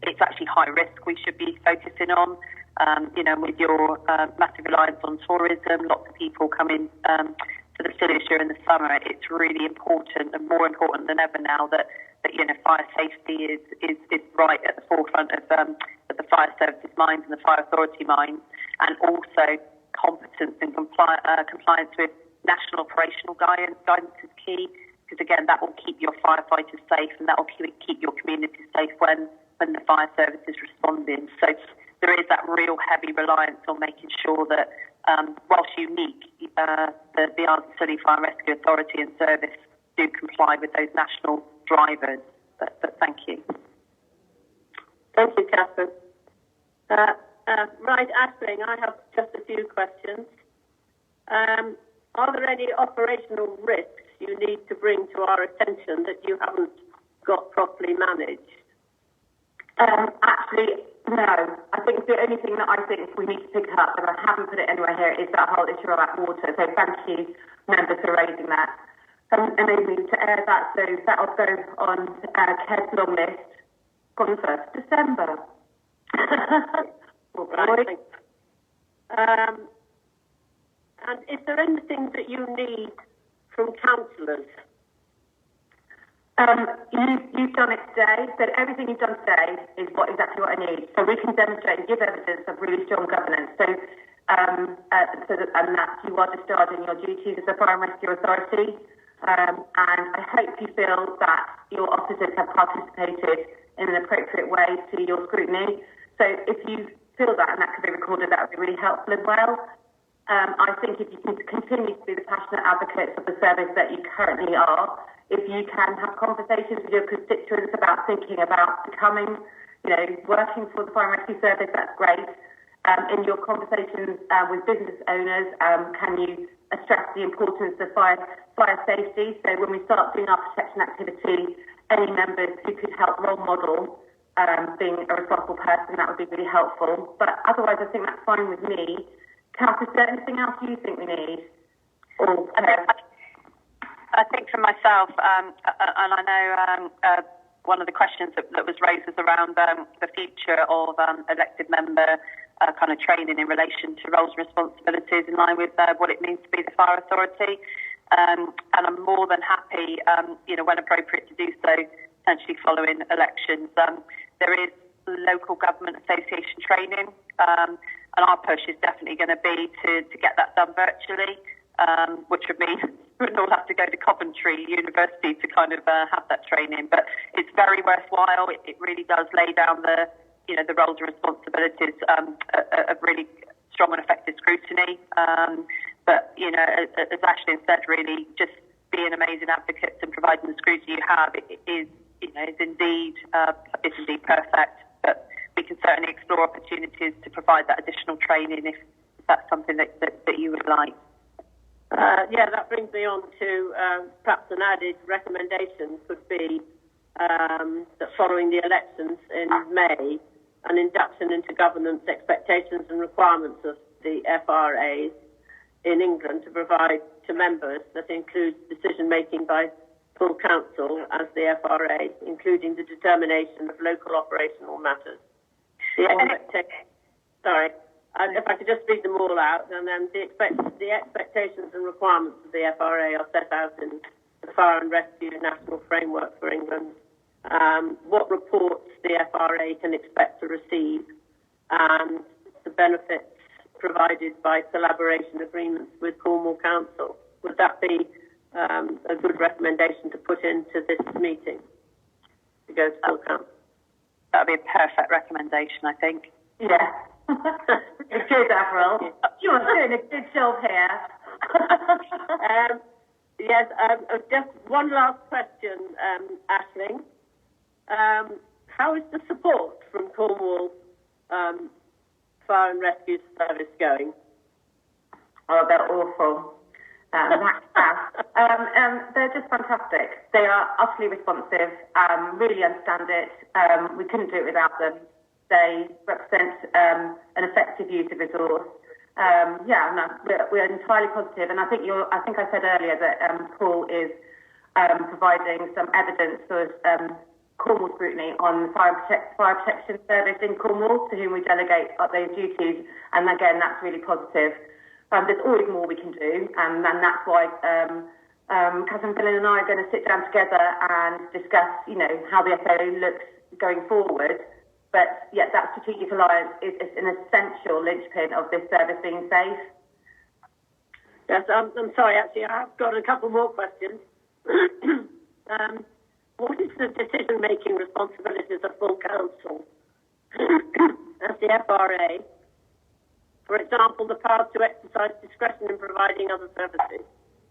it's actually high risk we should be focusing on. With your massive reliance on tourism, lots of people coming to the cities during the summer, it's really important, and more important than ever now, that fire safety is right at the forefront of the fire services minds and the fire authority minds, and also competence and compliance with national operational guidance is key, because again, that will keep your firefighters safe, and that will keep your community safe when the fire service is responding. So there is that real heavy reliance on making sure that, whilst unique, the Isles City Fire and Rescue Authority and Service do comply with those national drivers. But thank you. Thank you, Catherine. Right, Aisling, I have just a few questions. Are there any operational risks you need to bring to our attention that you haven't got properly managed? Actually, no. I think the only thing that I think we need to pick up, and I haven't put it anywhere here, is that whole issue about water. So thank you, members, for raising that. Enabling to air that, so that'll go on Ked's long list on the 1st of December. Right. And is there anything that you need from councillors? You've done it today, so everything you've done today is exactly what I need. So we can demonstrate and give evidence of really strong governance. So that you are discharging your duties as a Fire and Rescue Authority. And I hope you feel that your officers have participated in an appropriate way to your scrutiny. So if you feel that, and that can be recorded, that would be really helpful as well. I think if you can continue to be the passionate advocates of the service that you currently are, if you can have conversations with your constituents about thinking about becoming, working for the Fire and Rescue Service, that's great. In your conversations with business owners, can you stress the importance of fire safety? So when we start doing our protection activity, any members who could help role model being a responsible person, that would be really helpful. But otherwise, I think that's fine with me. Kath, is there anything else you think we need? I think for myself, and I know one of the questions that was raised was around the future of elected member kind of training in relation to roles and responsibilities in line with what it means to be the fire authority. And I'm more than happy, when appropriate to do so, potentially following elections. There is local government association training, and our push is definitely going to be to get that done virtually, which would mean we'd all have to go to Coventry University to kind of have that training. But it's very worthwhile. It really does lay down the roles and responsibilities of really strong and effective scrutiny. But, as Ashley said, really just being amazing advocates and providing the scrutiny you have is indeed perfect. But we can certainly explore opportunities to provide that additional training if that's something that you would like. That brings me on to perhaps an added recommendation could be that following the elections in May, an induction into governance expectations and requirements of the FRAs in England to provide to members that includes decision-making by full council as the FRA, including the determination of local operational matters. If I could just read them all out, and then the expectations and requirements of the FRA are set out in the Fire and Rescue National Framework for England. What reports the FRA can expect to receive, and the benefits provided by collaboration agreements with Cornwall Council. Would that be a good recommendation to put into this meeting to go to full council? That would be a perfect recommendation, I think. Yeah. Good, Avril. You are doing a good job here. Yes, just one last question, Aisling. How is the support from Cornwall Fire and Rescue Service going? Oh, they're awful. They're just fantastic. They are utterly responsive, really understand it. We couldn't do it without them. They represent an effective use of resource. We're entirely positive, and I think I said earlier that Paul is providing some evidence for Cornwall Scrutiny on the fire protection service in Cornwall, to whom we delegate those duties, and again, that's really positive. There's always more we can do, and that's why Catherine Fillon and I are going to sit down together and discuss, how the FAO looks going forward. But yeah, that strategic alliance is an essential linchpin of this service being safe. Yes, I'm sorry, actually, I've got a couple more questions. What is the decision-making responsibilities of full council as the FRA? For example, the power to exercise discretion in providing other services.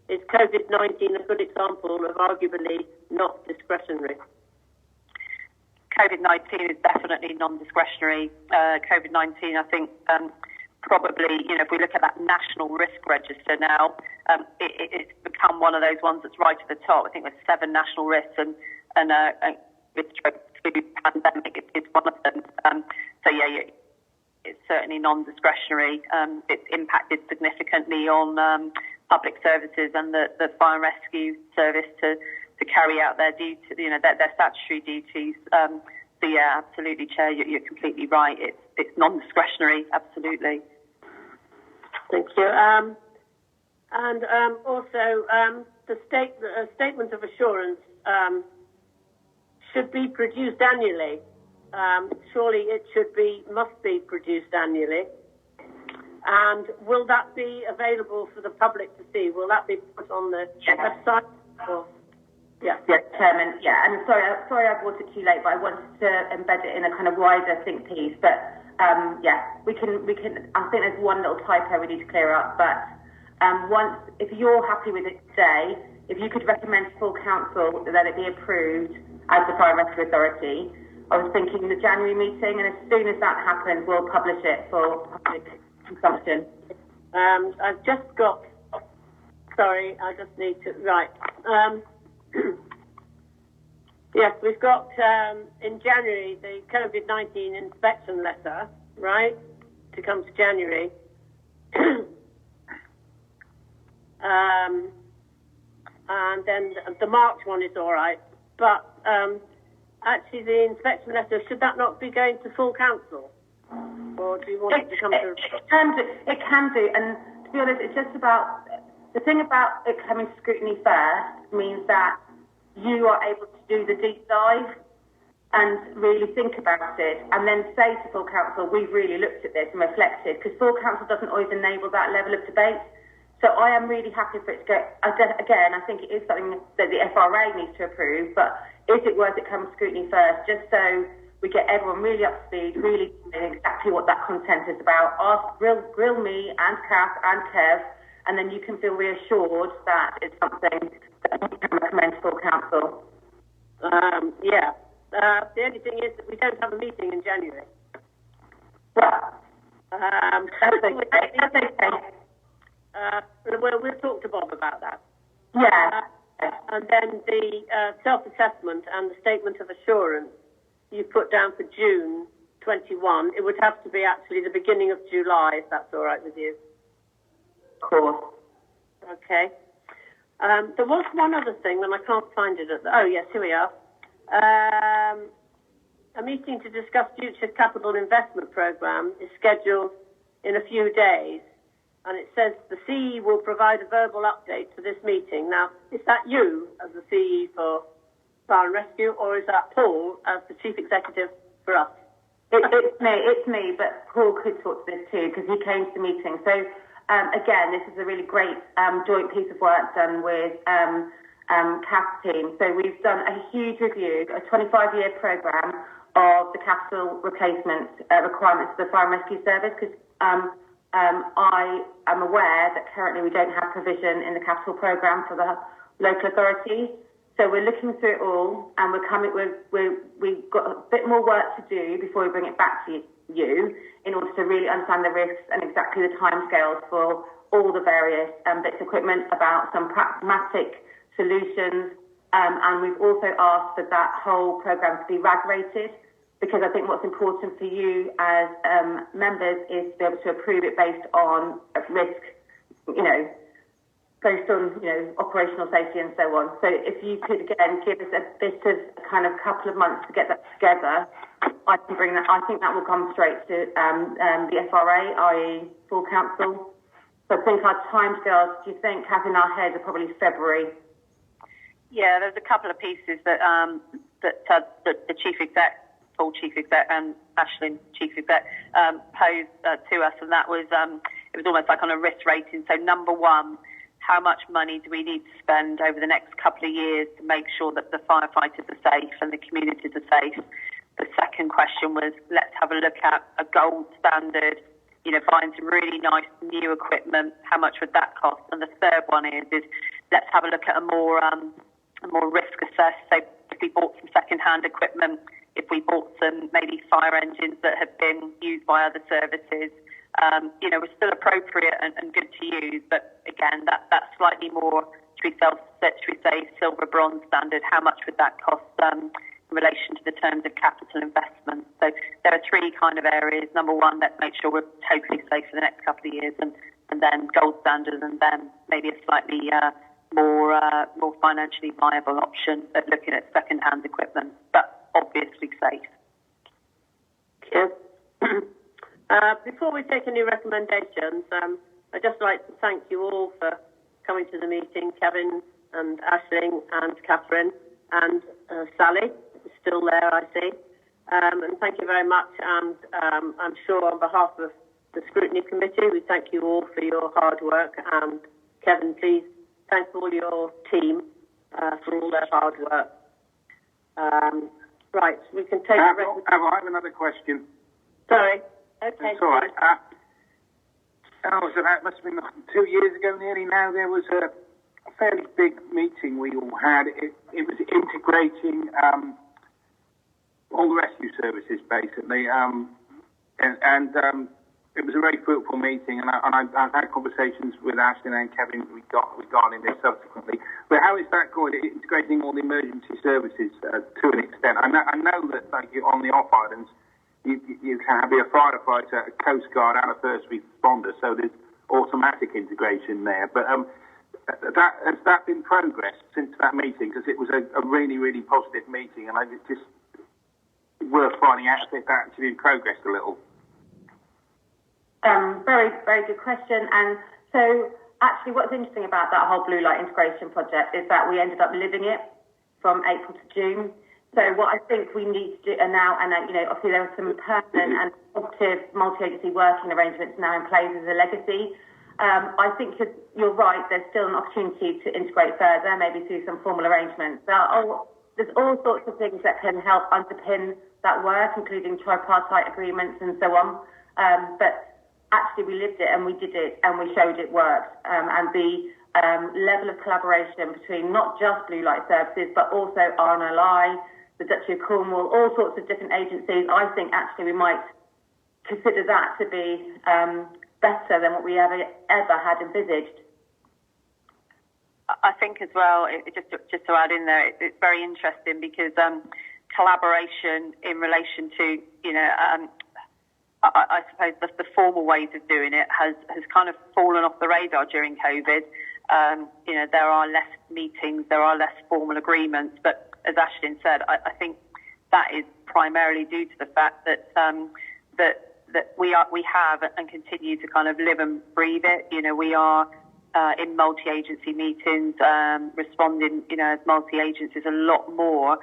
Is COVID-19 a good example of arguably not discretionary? COVID-19 is definitely non-discretionary. COVID-19, I think, probably, if we look at that national risk register now, it's become one of those ones that's right at the top. I think there's 7 national risks, and with the pandemic, it's one of them. It's certainly non-discretionary. It's impacted significantly on public services and the fire and rescue service to carry out their duty, their statutory duties. Absolutely, Chair, you're completely right. It's non-discretionary, absolutely. Thank you. Also, the statement of assurance should be produced annually. Surely it must be produced annually. And will that be available for the public to see? Will that be put on the website? Yes, Chairman. Yeah, and sorry I brought it too late, but I wanted to embed it in a kind of wider think piece. But we can. I think there's one little typo we need to clear up. But if you're happy with it today, if you could recommend to full council that it be approved as the Fire and Rescue Authority, I was thinking the January meeting, and as soon as that happens, we'll publish it for public consumption. I've just got. Sorry, I just need to. Right. Yes, we've got in January the COVID-19 inspection letter, right, to come to January. And then the March one is all right. But actually the inspection letter, should that not be going to full council? Or do you want it to come to... It can do. And to be honest, it's just about... The thing about it coming to scrutiny first means that you are able to do the deep dive and really think about it, and then say to full council, we've really looked at this and reflected, because full council doesn't always enable that level of debate. So I am really happy for it to go. Again, I think it is something that the FRA needs to approve, but is it worth it coming to scrutiny first, just so we get everyone really up to speed, really knowing exactly what that content is about? Grill me and Kath and Kev, and then you can feel reassured that it's something that we can recommend to full council. The only thing is that we don't have a meeting in January. Well, that's okay. We'll talk to Bob about that. Yeah. And then the self-assessment and the statement of assurance you put down for June 21. It would have to be actually the beginning of July, if that's all right with you. Of course. Okay. There was one other thing, and I can't find it. Oh, yes, here we are. A meeting to discuss future capital investment programme is scheduled in a few days, and it says the CE will provide a verbal update to this meeting. Now, is that you as the CE for Fire and Rescue, or is that Paul as the Chief Executive for us? It's me, but Paul could talk to this too, because he came to the meeting. So, again, this is a really great joint piece of work done with Kath's team. So we've done a huge review, a 25-year programme of the capital replacement requirements for the Fire and Rescue Service, because I am aware that currently we don't have provision in the capital programme for the local authorities. So we're looking through it all, and we've got a bit more work to do before we bring it back to you in order to really understand the risks and exactly the timescales for all the various bits of equipment, about some pragmatic solutions, and we've also asked for that whole programme to be RAG rated, because I think what's important for you as members is to be able to approve it based on risk, based on, operational safety and so on. So if you could, again, give us a bit of kind of couple of months to get that together, I can bring that. I think that will come straight to the FRA, i.e. full council. So I think our timescales, do you think, having our head, are probably February? Yeah, there's a couple of pieces that the chief exec, full chief exec, and Aisling, chief exec, posed to us, and that was it was almost like on a risk rating. So number one, how much money do we need to spend over the next couple of years to make sure that the firefighters are safe and the communities are safe? The second question was, let's have a look at a gold standard, buying some really nice new equipment. How much would that cost? And the third one is let's have a look at a more risk assessed. So if we bought some second-hand equipment, if we bought some maybe fire engines that have been used by other services, were still appropriate and good to use, but again, that's slightly more, should we say, silver bronze standard. How much would that cost in relation to the terms of capital investment? So there are three kind of areas. Number one, let's make sure we're totally safe for the next couple of years, and then gold standard, and then maybe a slightly more financially viable option at looking at second-hand equipment, but obviously safe. Yes. Before we take any recommendations, I'd just like to thank you all for coming to the meeting, Kevin and Aisling and Catherine and Sally is still there, I see. And thank you very much. And I'm sure on behalf of the Scrutiny Committee, we thank you all for your hard work. And Kevin, please thank all your team for all their hard work. Right, we can take... I have another question. Sorry. Okay. It's all right. It must have been 2 years ago nearly now, there was a fairly big meeting we all had. It was integrating all the rescue services, basically. It was a very fruitful meeting, and I've had conversations with Aisling and Kevin regarding this subsequently. But how is that going, integrating all the emergency services to an extent? I know that, like, on the off islands, you can be a firefighter, a coast guard, and a first responder, so there's automatic integration there. But has that been progressed since that meeting? Because it was a really, really positive meeting, and it's just worth finding out if it's actually progressed a little. Very, very good question. And so actually what's interesting about that whole blue light integration project is that we ended up living it from April to June. So what I think we need to do now, and obviously there are some permanent and positive multi-agency working arrangements now in place as a legacy. I think you're right, there's still an opportunity to integrate further, maybe through some formal arrangements. There's all sorts of things that can help underpin that work, including tripartite agreements and so on. But actually we lived it and we did it and we showed it worked. And the level of collaboration between not just Blue Light Services, but also RNLI, the Duchy of Cornwall, all sorts of different agencies, I think actually we might consider that to be better than what we ever had envisaged. I think as well, just to add in there, it's very interesting because collaboration in relation to, I suppose the formal ways of doing it has kind of fallen off the radar during COVID. There are less meetings, there are less formal agreements, but as Aisling said, I think that is primarily due to the fact that that we have and continue to kind of live and breathe it. We are in multi-agency meetings, responding, as multi-agencies a lot more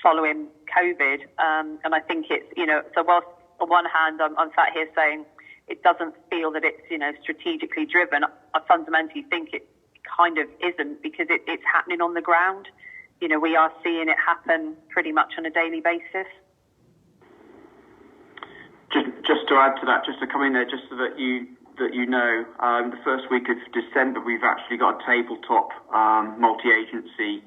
following COVID. And I think it's, so whilst on one hand I'm sat here saying it doesn't feel that it's, strategically driven, I fundamentally think it kind of isn't, because it's happening on the ground. We are seeing it happen pretty much on a daily basis. Just to add to that, just to come in there, just so that you know, the first week of December we've actually got a tabletop multi-agency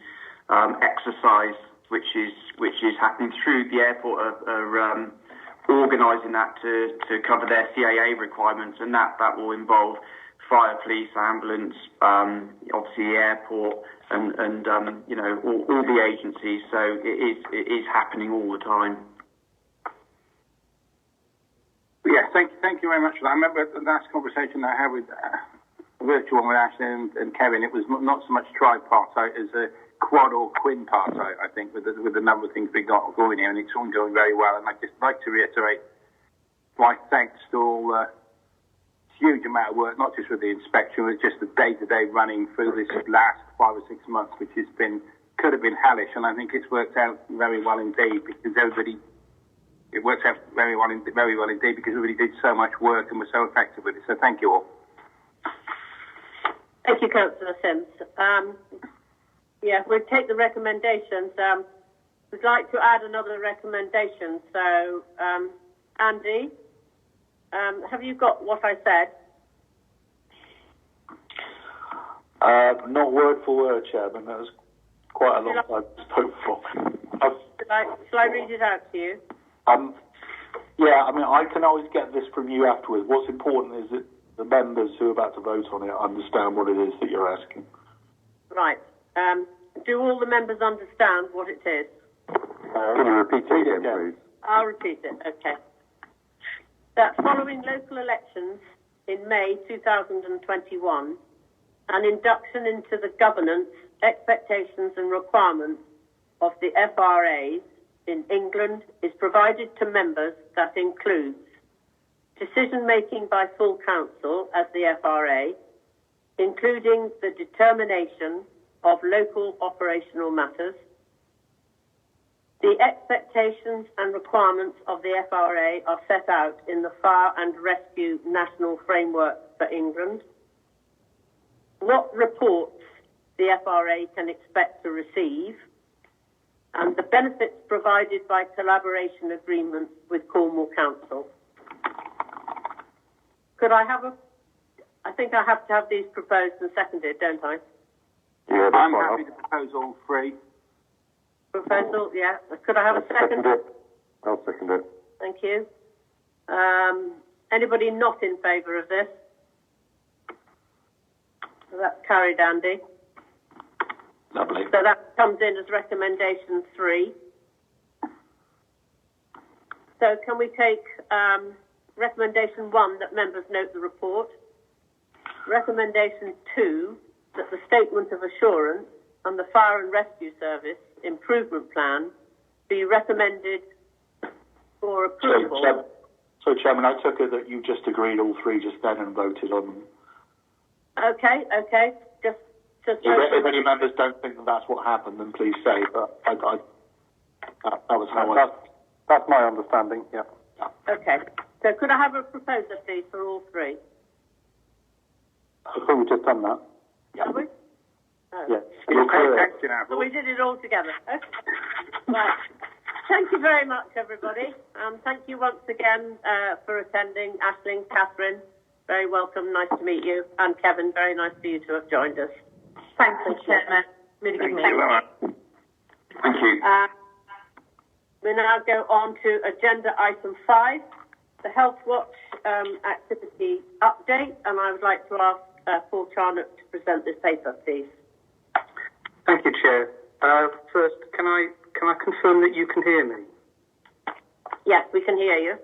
exercise, which is happening through the airport organising that to cover their CAA requirements, and that will involve fire, police, ambulance, obviously the airport, and all the agencies. So it is happening all the time. Yeah, thank you very much for that. I remember the last conversation I had with virtual with Ashley and Kevin. It was not so much tripartite as a quad or quinpartite, I think, with the number of things we got going here, and it's all going very well. And I'd just like to reiterate my thanks to all huge amount of work, not just with the inspection, but just the day-to-day running through this last 5 or 6 months, which could have been hellish. And I think it's worked out very well indeed, because it worked out very well indeed, because everybody did so much work and was so effective with it. So thank you all. Thank you, Councillor Sims. We'll take the recommendations. We'd like to add another recommendation. So, Andy, have you got what I said? Not word for word, Chairman. That was quite a long time to spoke for. Shall I read it out to you? I can always get this from you afterwards. What's important is that the members who are about to vote on it understand what it is that you're asking. Right. Do all the members understand what it is? Can you repeat it again, please? I'll repeat it. Okay. That following local elections in May 2021, an induction into the governance, expectations and requirements of the FRAs in England is provided to members that includes decision-making by full council as the FRA, including the determination of local operational matters, the expectations and requirements of the FRA are set out in the Fire and Rescue National Framework for England, what reports the FRA can expect to receive, and the benefits provided by collaboration agreements with Cornwall Council. Could I have I think I have to have these proposed and seconded, don't I? Yeah, I'm happy to propose all three. Proposal, yeah. Could I have a second? I'll second it. Thank you. Anybody not in favour of this? So that's carried, Andy. Lovely. So that comes in as recommendation 3. So can we take recommendation 1, that members note the report, recommendation 2, that the statement of assurance and the Fire and Rescue Service improvement plan be recommended for approval. So, Chairman, I took it that you just agreed all three just then and voted on them. Okay. Just if any members don't think that that's what happened, then please say. But that was how That's my understanding. Yeah. Okay. So could I have a proposer, please, for all three? I thought we've just done that. Have we? Oh. Yeah. So we did it all together. Okay. Right. Thank you very much, everybody. Thank you once again for attending. Aisling, Catherine, very welcome. Nice to meet you. And Kevin, very nice for you to have joined us. Thank you, Chairman. Really good meeting. Thank you. We now go on to agenda item 5, the Health Watch activity update, and I would like to ask Paul Charnock to present this paper, please. Thank you, Chair. First, can I confirm that you can hear me? Yes, we can hear you.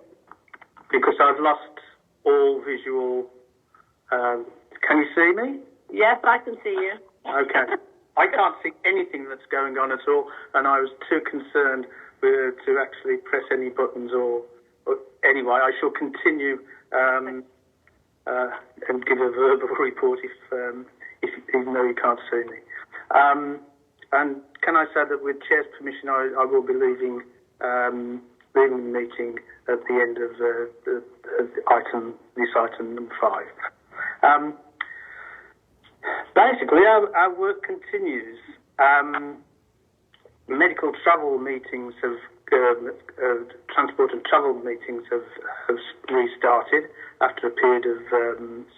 Because I've lost all visual. Can you see me? Yes, I can see you. Okay. I can't see anything that's going on at all, and I was too concerned to actually press any buttons or anyway, I shall continue and give a verbal report if even though you can't see me. And can I say that with Chair's permission, I will be leaving the meeting at the end of this item number 5. Basically, our work continues. Medical travel meetings transport and travel meetings have restarted after a period of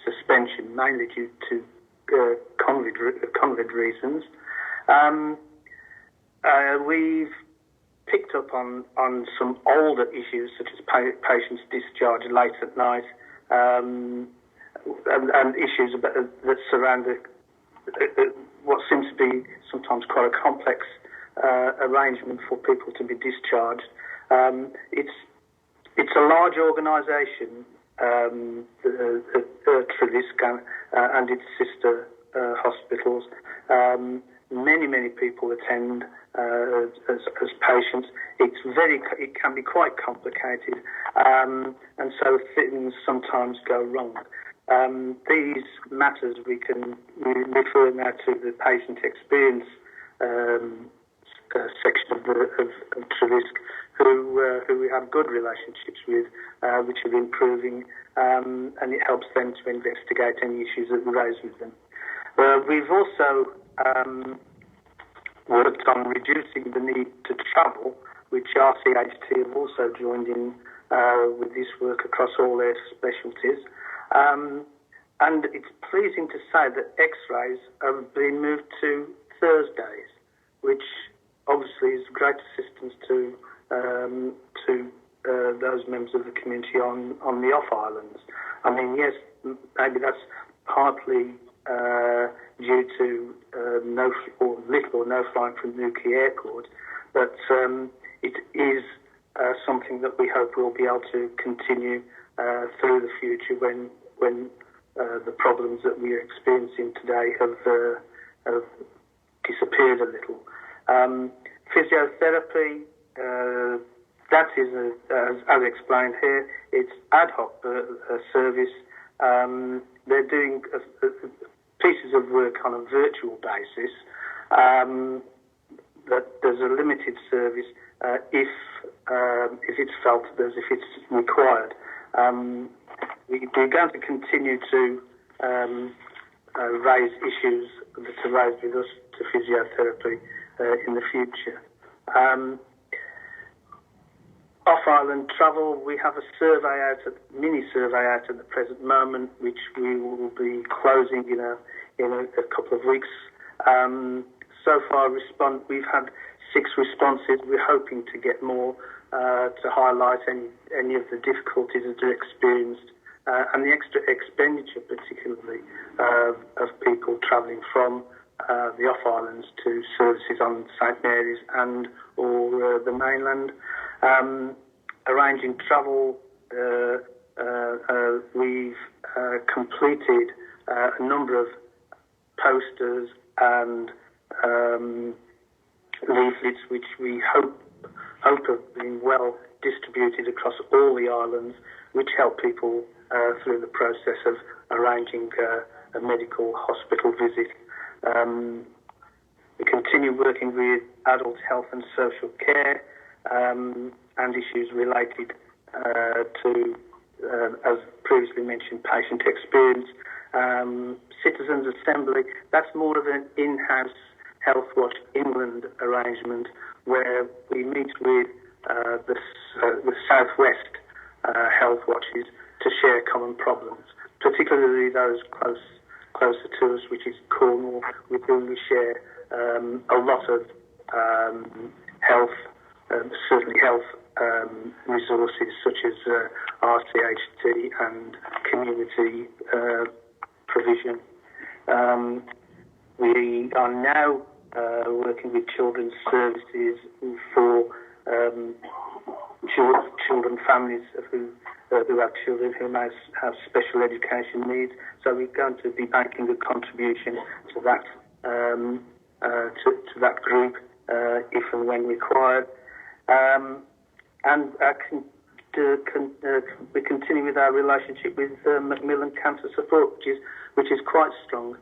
suspension, mainly due to COVID reasons. We've picked up on some older issues such as patients discharged late at night, and issues that surround what seems to be sometimes quite a complex arrangement for people to be discharged. It's a large organisation, Trelisk and its sister hospitals. Many people attend as patients. It can be quite complicated, and so things sometimes go wrong. These matters we refer now to the patient experience section of Trelisk, who we have good relationships with, which are improving, and it helps them to investigate any issues that arise with them. We've also worked on reducing the need to travel, which RCHT have also joined in with this work across all their specialties. And it's pleasing to say that X-rays have been moved to Thursdays, which obviously is great assistance to those members of the community on the off islands. I mean, yes, maybe that's partly due to little or no flying from Newquay Airport, but it is something that we hope we'll be able to continue through the future when the problems that we are experiencing today have disappeared a little. Physiotherapy, that is, as explained here, it's ad hoc service. They're doing pieces of work on a virtual basis. That there's a limited service if it's felt as if it's required. We're going to continue to raise issues that arise with us to physiotherapy in the future. Off-island travel, we have a mini survey out at the present moment, which we will be closing in a couple of weeks. So far, we've had 6 responses. We're hoping to get more to highlight any of the difficulties that are experienced and the extra expenditure, particularly of people travelling from the off-islands to services on St Mary's and or the mainland. Arranging travel, we've completed a number of posters and leaflets which we hope have been well distributed across all the islands, which help people through the process of arranging a medical hospital visit. We continue working with adult health and social care and issues related to, as previously mentioned, patient experience. Citizens Assembly, that's more of an in-house Health Watch England arrangement where we meet with the Southwest Health Watches to share common problems, particularly those closer to us, which is Cornwall, with whom we share a lot of certainly health resources such as RCHT and community provision. We are now working with children's services for children, families who have children who may have special education needs. So we're going to be making a contribution to that to that group if and when required. And we continue with our relationship with Macmillan Cancer Support, which is quite strong.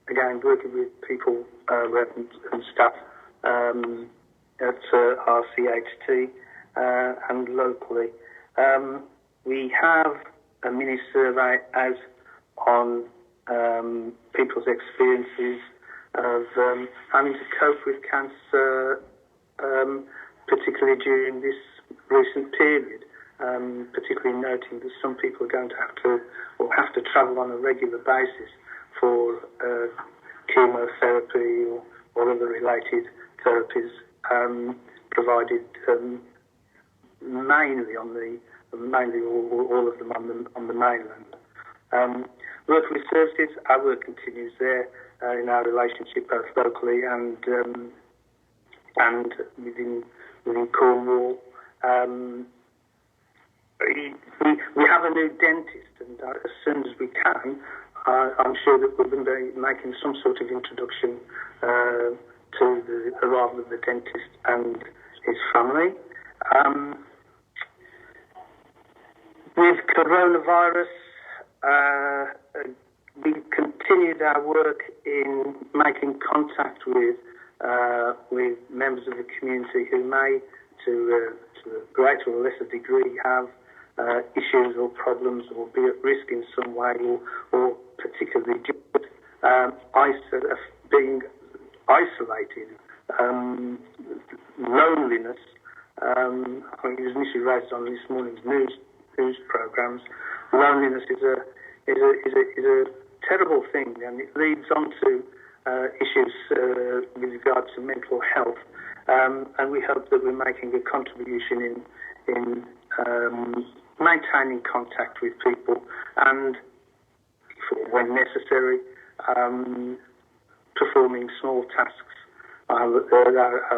Again, working with people and staff at RCHT and locally. We have a mini survey out on people's experiences of having to cope with cancer, particularly during this recent period, particularly noting that some people are going to have to travel on a regular basis for chemotherapy or other related therapies, provided mainly all of them on the mainland. Work with services, our work continues there in our relationship both locally and within Cornwall. We have a new dentist, and as soon as we can, I'm sure that we're going to be making some sort of introduction to the arrival of the dentist and his family. With coronavirus, we continued our work in making contact with members of the community who may, to a greater or lesser degree, have issues or problems or be at risk in some way, or particularly just being isolated, loneliness. I think it was initially raised on this morning's news programs. Loneliness is a terrible thing, and it leads on to issues with regard to mental health. And we hope that we're making a contribution in maintaining contact with people and, when necessary, performing small tasks. Our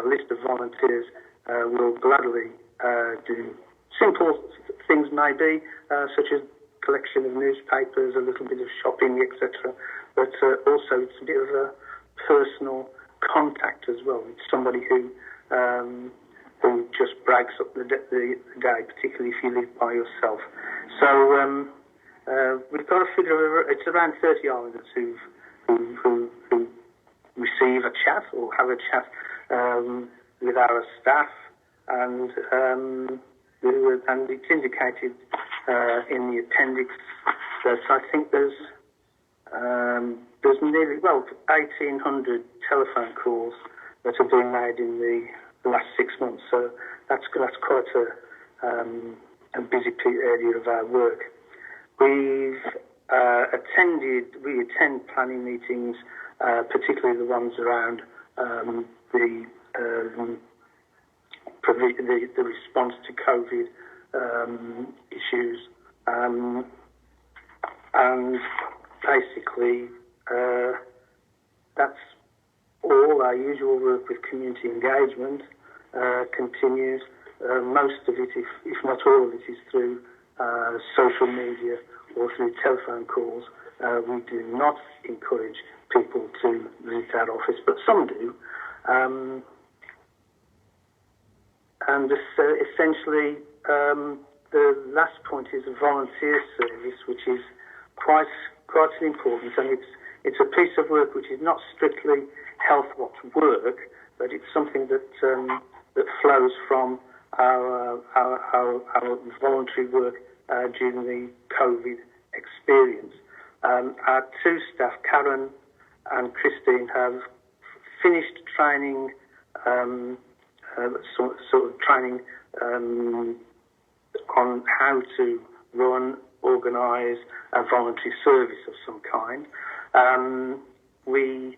list of volunteers will gladly do simple things, maybe, such as collection of newspapers, a little bit of shopping, etc. But also it's a bit of a personal contact as well. It's somebody who just breaks up the day, particularly if you live by yourself. So we've got a figure of it's around 30 islanders who receive a chat or have a chat with our staff, and it's indicated in the appendix that I think there's nearly 1,800 telephone calls that have been made in the last 6 months. So that's quite a busy area of our work. We attend planning meetings, particularly the ones around the response to COVID issues, and basically that's all. Our usual work with community engagement continues. Most of it, if not all of it, is through social media or through telephone calls. We do not encourage people to visit our office, but some do. And essentially, the last point is a volunteer service, which is quite important, and it's a piece of work which is not strictly health watch work, but it's something that flows from our voluntary work during the COVID experience. Our two staff, Karen and Christine, have finished training, sort of training on how to run, organise a voluntary service of some kind. We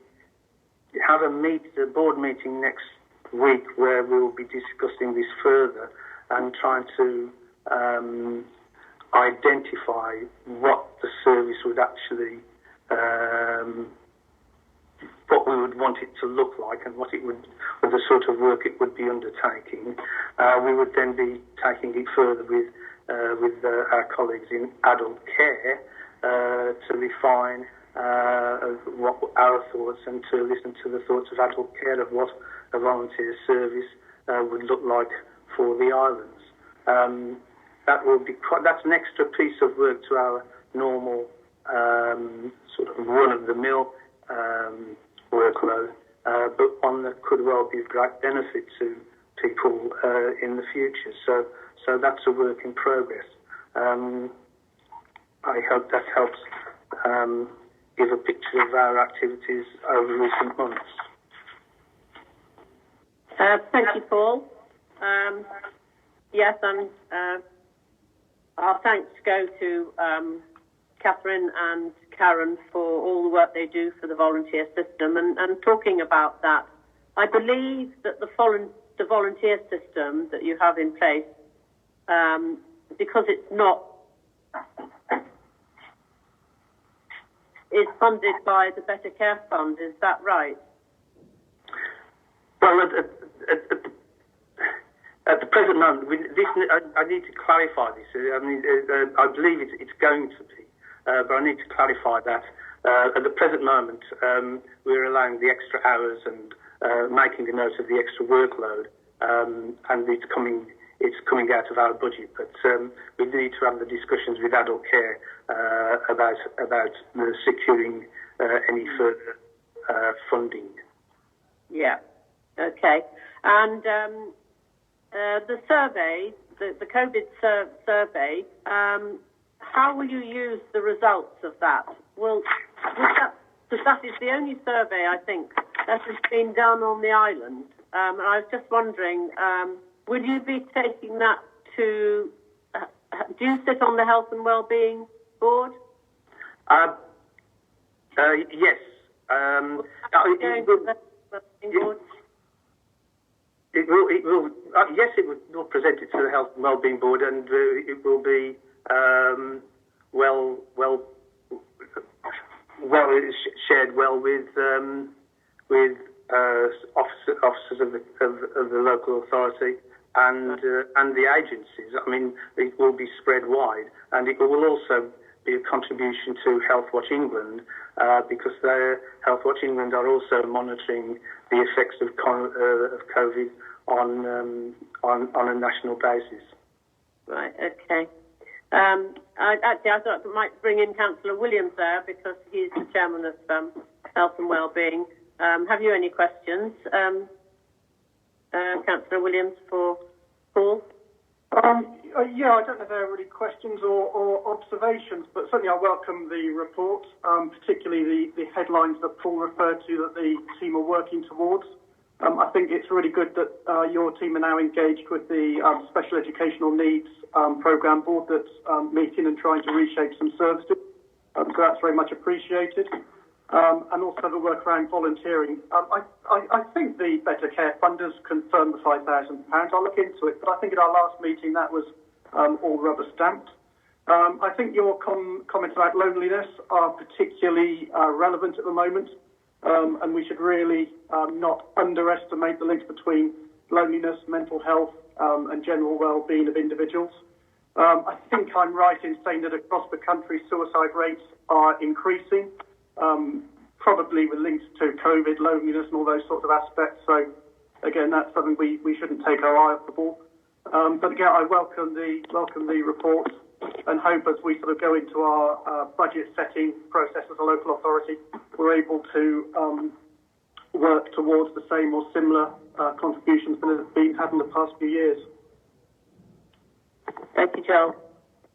have a board meeting next week where we will be discussing this further and trying to identify what the service would actually, what we would want it to look like, and what it would, or the sort of work it would be undertaking. We would then be taking it further with our colleagues in adult care to refine what our thoughts, and to listen to the thoughts of adult care of what a volunteer service would look like for the islands. That will be that's an extra piece of work to our normal sort of run-of-the-mill workload, but one that could well be of great benefit to people in the future. So that's a work in progress. I hope that helps give a picture of our activities over recent months. Thank you, Paul. Yes, and our thanks go to Catherine and Karen for all the work they do for the volunteer system. And talking about that, I believe that the the volunteer system that you have in place, because it's not, is funded by the Better Care Fund, is that right? Well, at the present moment, I need to clarify this. I mean, I believe it's going to be, but I need to clarify that. At the present moment, we're allowing the extra hours and making a note of the extra workload, and it's coming out of our budget. But we need to have the discussions with adult care about securing any further funding. Yeah. Okay. And the survey, the COVID survey, how will you use the results of that? Because that is the only survey, I think, that has been done on the island. And I was just wondering, will you be taking that to... do you sit on the Health and Wellbeing Board? Yes. It will. Yes, it will present it to the Health and Wellbeing Board, and it will be shared well with officers of the local authority and the agencies. I mean, it will be spread wide, and it will also be a contribution to Health Watch England, because Health Watch England are also monitoring the effects of COVID on a national basis. Right. Okay. I thought I might bring in Councillor Williams there, because he's the chairman of Health and Wellbeing. Have you any questions, Councillor Williams, for Paul? Yeah, I don't know if there are really questions or observations, but certainly I welcome the report, particularly the headlines that Paul referred to that the team are working towards. I think it's really good that your team are now engaged with the Special Educational Needs Programme Board that's meeting and trying to reshape some services. So that's very much appreciated. And also the work around volunteering. I think the Better Care funders confirmed the £5,000. I'll look into it, but I think at our last meeting that was all rubber stamped. I think your comments about loneliness are particularly relevant at the moment, and we should really not underestimate the links between loneliness, mental health, and general well-being of individuals. I think I'm right in saying that across the country suicide rates are increasing. Probably with links to COVID, loneliness and all those sorts of aspects. So again, that's something we shouldn't take our eye off the ball. But again, I welcome the report and hope as we sort of go into our budget setting process as a local authority, we're able to work towards the same or similar contributions that have been had in the past few years. Thank you, Joel.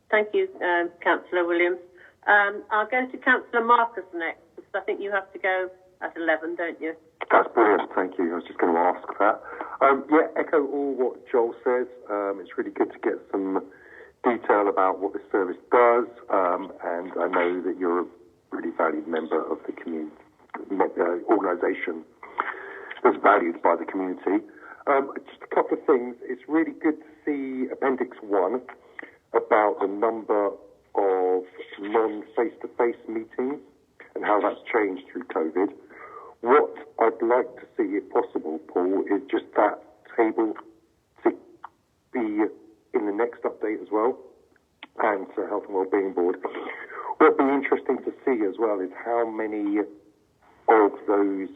Thank you, Councillor Williams. I'll go to Councillor Marcus next, because I think you have to go at 11, don't you? That's brilliant, thank you. I was just going to ask that. Echo all what Joel says. It's really good to get some detail about what this service does, and I know that you're a really valued member of the community, organisation that's valued by the community. Just a couple of things. It's really good to see Appendix 1 about the number of non-face-to-face meetings and how that's changed through COVID. What I'd like to see, if possible, Paul, is just that table to be in the next update as well, and to Health and Wellbeing Board. What would be interesting to see as well is how many of those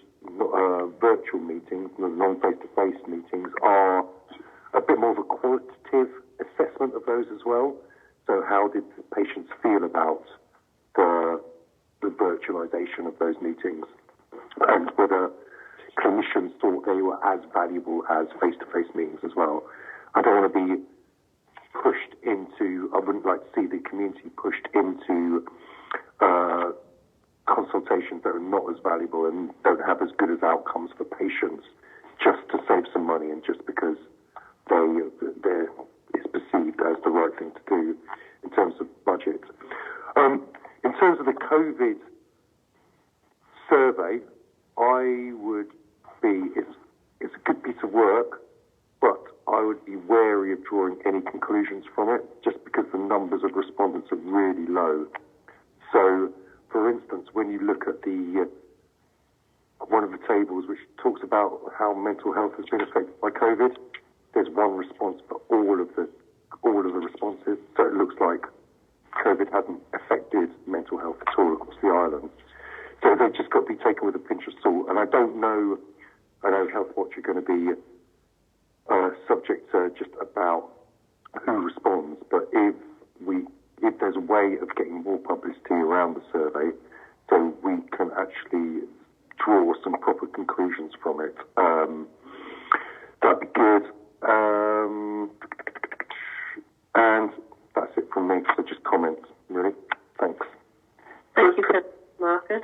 virtual meetings, the non-face-to-face meetings, are a bit more of a qualitative assessment of those as well. So how did the patients feel about the virtualisation of those meetings, and whether clinicians thought they were as valuable as face-to-face meetings as well. I don't want to be pushed into, I wouldn't like to see the community pushed into consultations that are not as valuable and don't have as good as outcomes for patients just to save some money and just because it's perceived as the right thing to do in terms of budget. In terms of the COVID survey, it's a good piece of work, would be wary of drawing any conclusions from it, just because the numbers of respondents are really low. So, for instance, when you look at the one of the tables which talks about how mental health has been affected by COVID, there's one response for all of the responses. So it looks like COVID hasn't affected mental health at all across the island. So they've just got to be taken with a pinch of salt. And I know Healthwatch are going to be subject to just about who responds, but if there's a way of getting more publicity around the survey, so we can actually draw some proper conclusions from it, that'd be good. And that's it from me. So just comments, really. Thanks. Thank you, Marcus.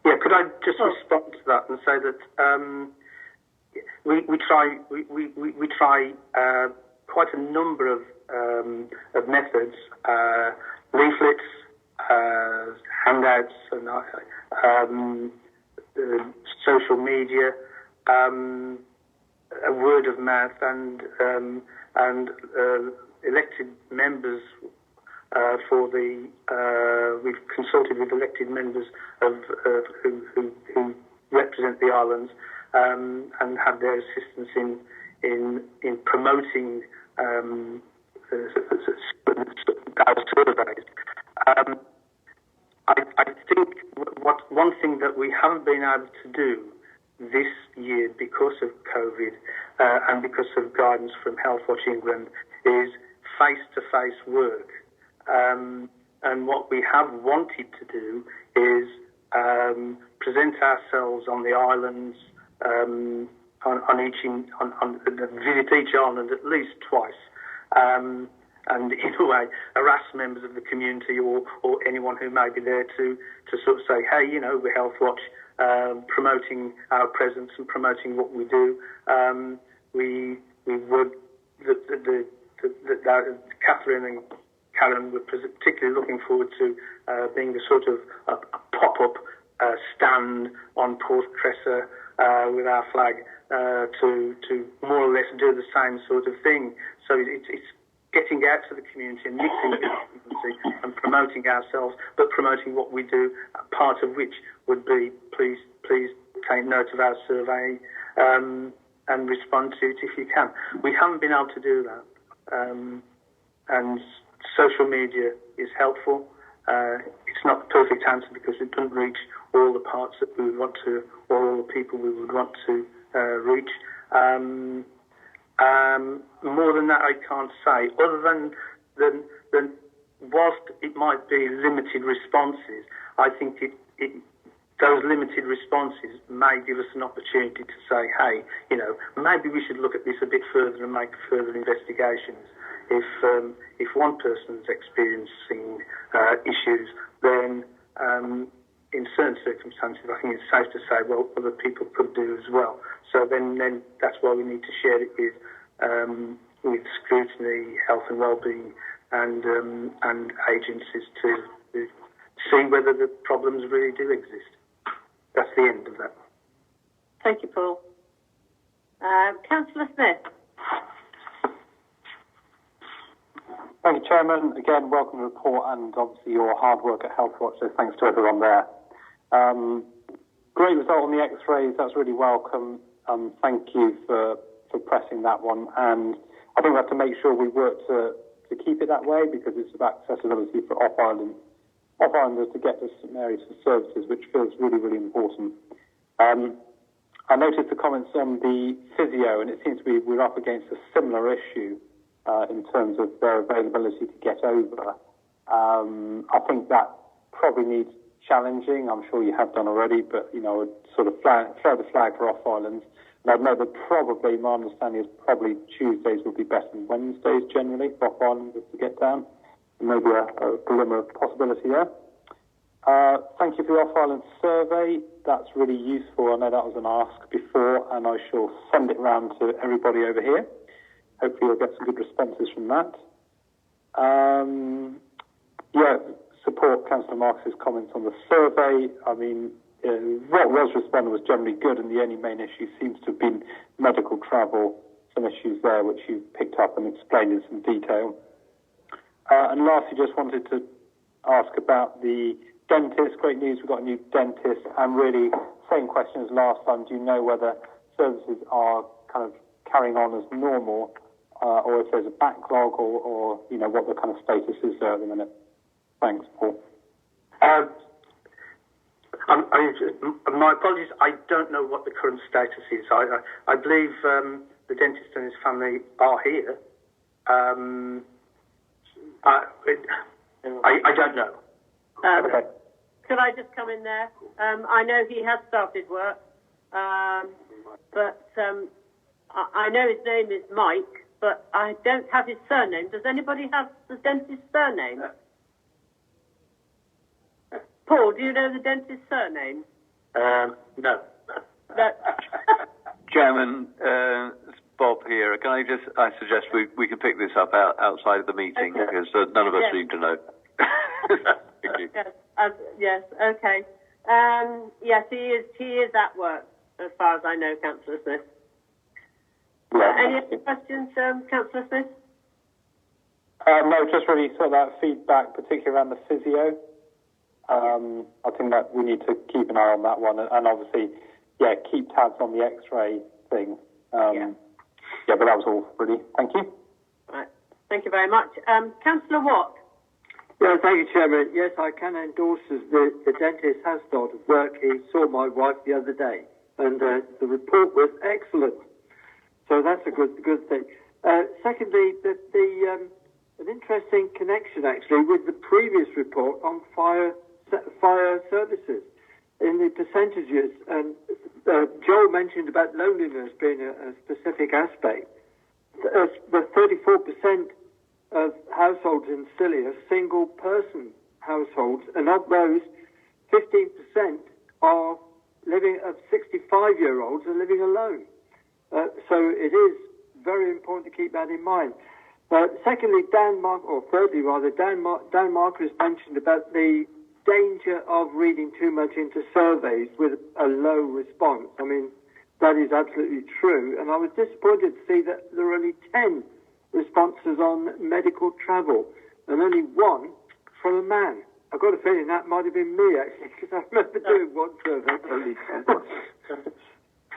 Yeah, could I just respond to that and say that we try quite a number of methods, leaflets, handouts, and social media, a word of mouth, and elected members for the. We've consulted with elected members who represent the islands and have their assistance in promoting our surveys. I think one thing that we haven't been able to do this year because of COVID and because of guidance from Healthwatch England is face-to-face work. And what we have wanted to do is present ourselves on the islands, visit each island at least twice, and in a way harass members of the community or anyone who may be there to sort of say, hey, we're Healthwatch, promoting our presence and promoting what we do. We would Catherine and Karen were particularly looking forward to being a sort of a pop-up stand on Port Cresser with our flag to more or less do the same sort of thing. So it's getting out to the community and mixing with the community and promoting ourselves, but promoting what we do, part of which would be please take note of our survey and respond to it if you can. We haven't been able to do that. And social media is helpful. It's not the perfect answer because it doesn't reach all the parts that we would want to, or all the people we would want to reach. More than that, I can't say. Other than whilst it might be limited responses, I think those limited responses may give us an opportunity to say, hey, maybe we should look at this a bit further and make further investigations. If one person's experiencing issues, then in certain circumstances, I think it's safe to say, well, other people could do as well. So then that's why we need to share it with Scrutiny, Health and Wellbeing, and agencies to see whether the problems really do exist. That's the end of that. Thank you, Paul. Councillor Smith. Thank you, Chairman. Again, welcome to the report and obviously your hard work at Healthwatch, so thanks to everyone there. Great result on the X-rays, that's really welcome. Thank you for pressing that one. And I think we have to make sure we work to keep it that way because it's about accessibility for off-islanders to get to St Mary's for services, which feels really, really important. I noticed the comments on the physio, and it seems to be we're up against a similar issue in terms of their availability to get over. I think that probably needs challenging. I'm sure you have done already, but, I would sort of throw the flag for off-islands. And I'd know that probably, my understanding is probably Tuesdays would be better than Wednesdays generally for off-islanders to get down. Maybe a glimmer of possibility there. Thank you for the off-island survey. That's really useful. I know that was an ask before, and I shall send it round to everybody over here. Hopefully you'll get some good responses from that. Support Councillor Marcus's comments on the survey. I mean, what was responded was generally good, and the only main issue seems to have been medical travel some issues there which you picked up and explained in some detail. And lastly, just wanted to ask about the dentist. Great news, we've got a new dentist, and really same question as last time. Do you know whether services are kind of carrying on as normal, or if there's a backlog, or you know what the kind of status is there at the minute? Thanks, Paul. My apologies. I don't know what the current status is. I believe the dentist and his family are here. I don't know. Okay. Could I just come in there? I know he has started work, but I know his name is Mike, but I don't have his surname. Does anybody have the dentist's surname? Paul, do you know the dentist's surname? No. No. Chairman, it's Bob here. Can I suggest we can pick this up outside of the meeting, Okay. because none of us seem to know. Thank you. Yes, okay. Yes, he is at work, as far as I know, Councillor Smith. Any other questions, Councillor Smith? No, just really sort of that feedback, particularly around the physio. I think that we need to keep an eye on that one, and obviously, keep tabs on the X-ray thing. But that was all really. Thank you. Right. Thank you very much. Councillor Watt. Yeah, thank you, Chairman. Yes, I can endorse the dentist has started work. He saw my wife the other day, and the report was excellent. So that's a good thing. Secondly, an interesting connection actually with the previous report on fire services in the percentages. And Joel mentioned about loneliness being a specific aspect. The 34% of households in Scilly are single-person households, and of those, 15% are living. Of 65-year-olds are living alone. So it is very important to keep that in mind. Thirdly, Dan Marker has mentioned about the danger of reading too much into surveys with a low response. I mean, that is absolutely true. And I was disappointed to see that there are only 10 responses on medical travel and only one from a man. I've got a feeling that might have been me, actually, because I remember doing one survey.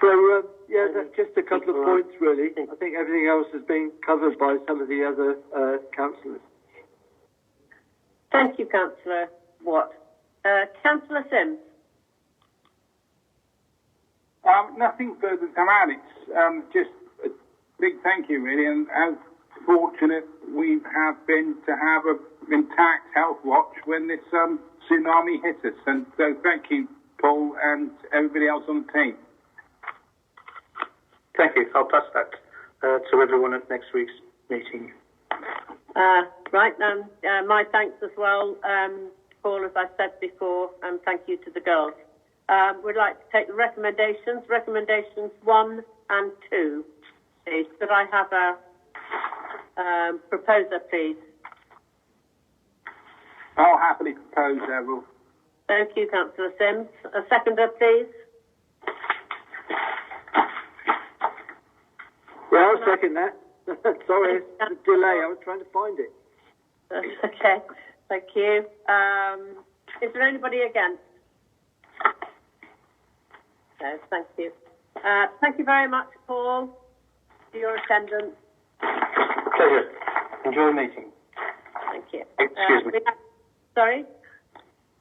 So, that's just a couple of points, really. I think everything else has been covered by some of the other councillors. Thank you, Councillor Watt. Councillor Sims. Nothing further to add. It's just a big thank you, really, and how fortunate we have been to have an intact health watch when this tsunami hit us. And so thank you, Paul, and everybody else on the team. Thank you. I'll pass that to everyone at next week's meeting. Right, and my thanks as well, Paul, as I said before, and thank you to the girls. We'd like to take the recommendations 1 and 2, please. Could I have a proposer, please? I'll happily propose, Errol. Thank you, Councillor Sims. A seconder, please. Yeah, I'll second that. Sorry, the delay. I was trying to find it. Okay, thank you. Is there anybody against? No, thank you. Thank you very much, Paul, for your attendance. Pleasure. Enjoy the meeting. Thank you. Excuse me. Sorry?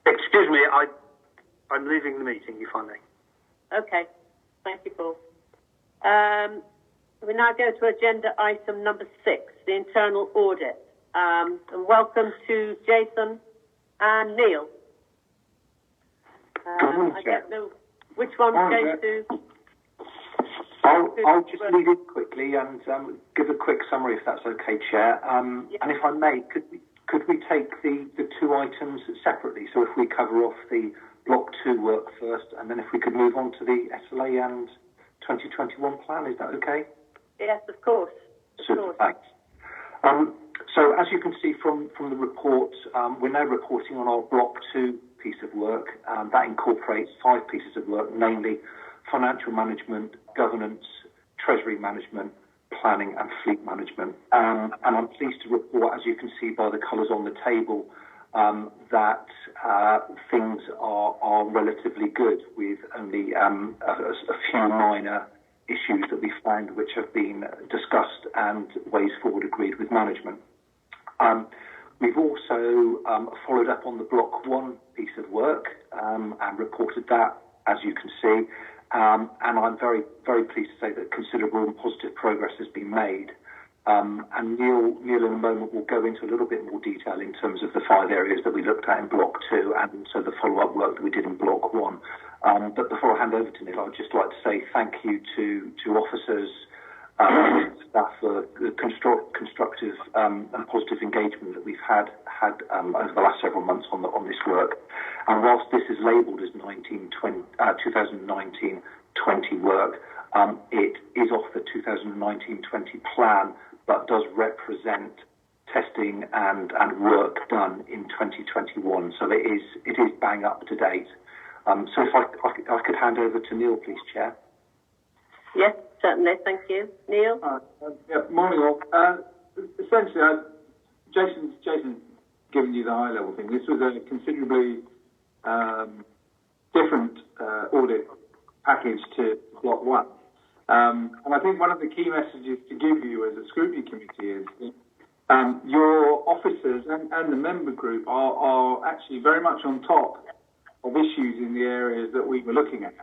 Excuse me, I'm leaving the meeting, if I may. Okay. Thank you, Paul. We now go to agenda item number 6, the internal audit. And welcome to Jason and Neil. I don't know which one's going to... I'll just read it quickly and give a quick summary, if that's okay, Chair. And if I may, could we take the two items separately? So if we cover off the Block 2 work first, and then if we could move on to the SLA and 2021 plan, is that okay? Yes, of course. Super, thanks. So as you can see from the report, we're now reporting on our Block 2 piece of work. That incorporates 5 pieces of work, namely financial management, governance, treasury management, planning and fleet management. And I'm pleased to report, as you can see by the colours on the table, that things are relatively good, with only a few minor issues that we found which have been discussed and ways forward agreed with management. We've also followed up on the Block 1 piece of work and reported that, as you can see. And I'm very, very pleased to say that considerable and positive progress has been made. And Neil in a moment will go into a little bit more detail in terms of the 5 areas that we looked at in Block 2 and also the follow-up work that we did in Block 1. But before I hand over to Neil, I'd just like to say thank you to officers, staff for the constructive and positive engagement that we've had over the last several months on this work. And whilst this is labelled as 2019-20 work, it is off the 2019-20 plan, but does represent testing and work done in 2021. So it is bang up to date. So if I could hand over to Neil, please, Chair. Yes, certainly. Thank you. Neil? Morning all. Essentially, Jason's given you the high-level thing. This was a considerably different audit package to Block 1. And I think one of the key messages to give you as a scrutiny committee is that your officers and the member group are actually very much on top of issues in the areas that we were looking at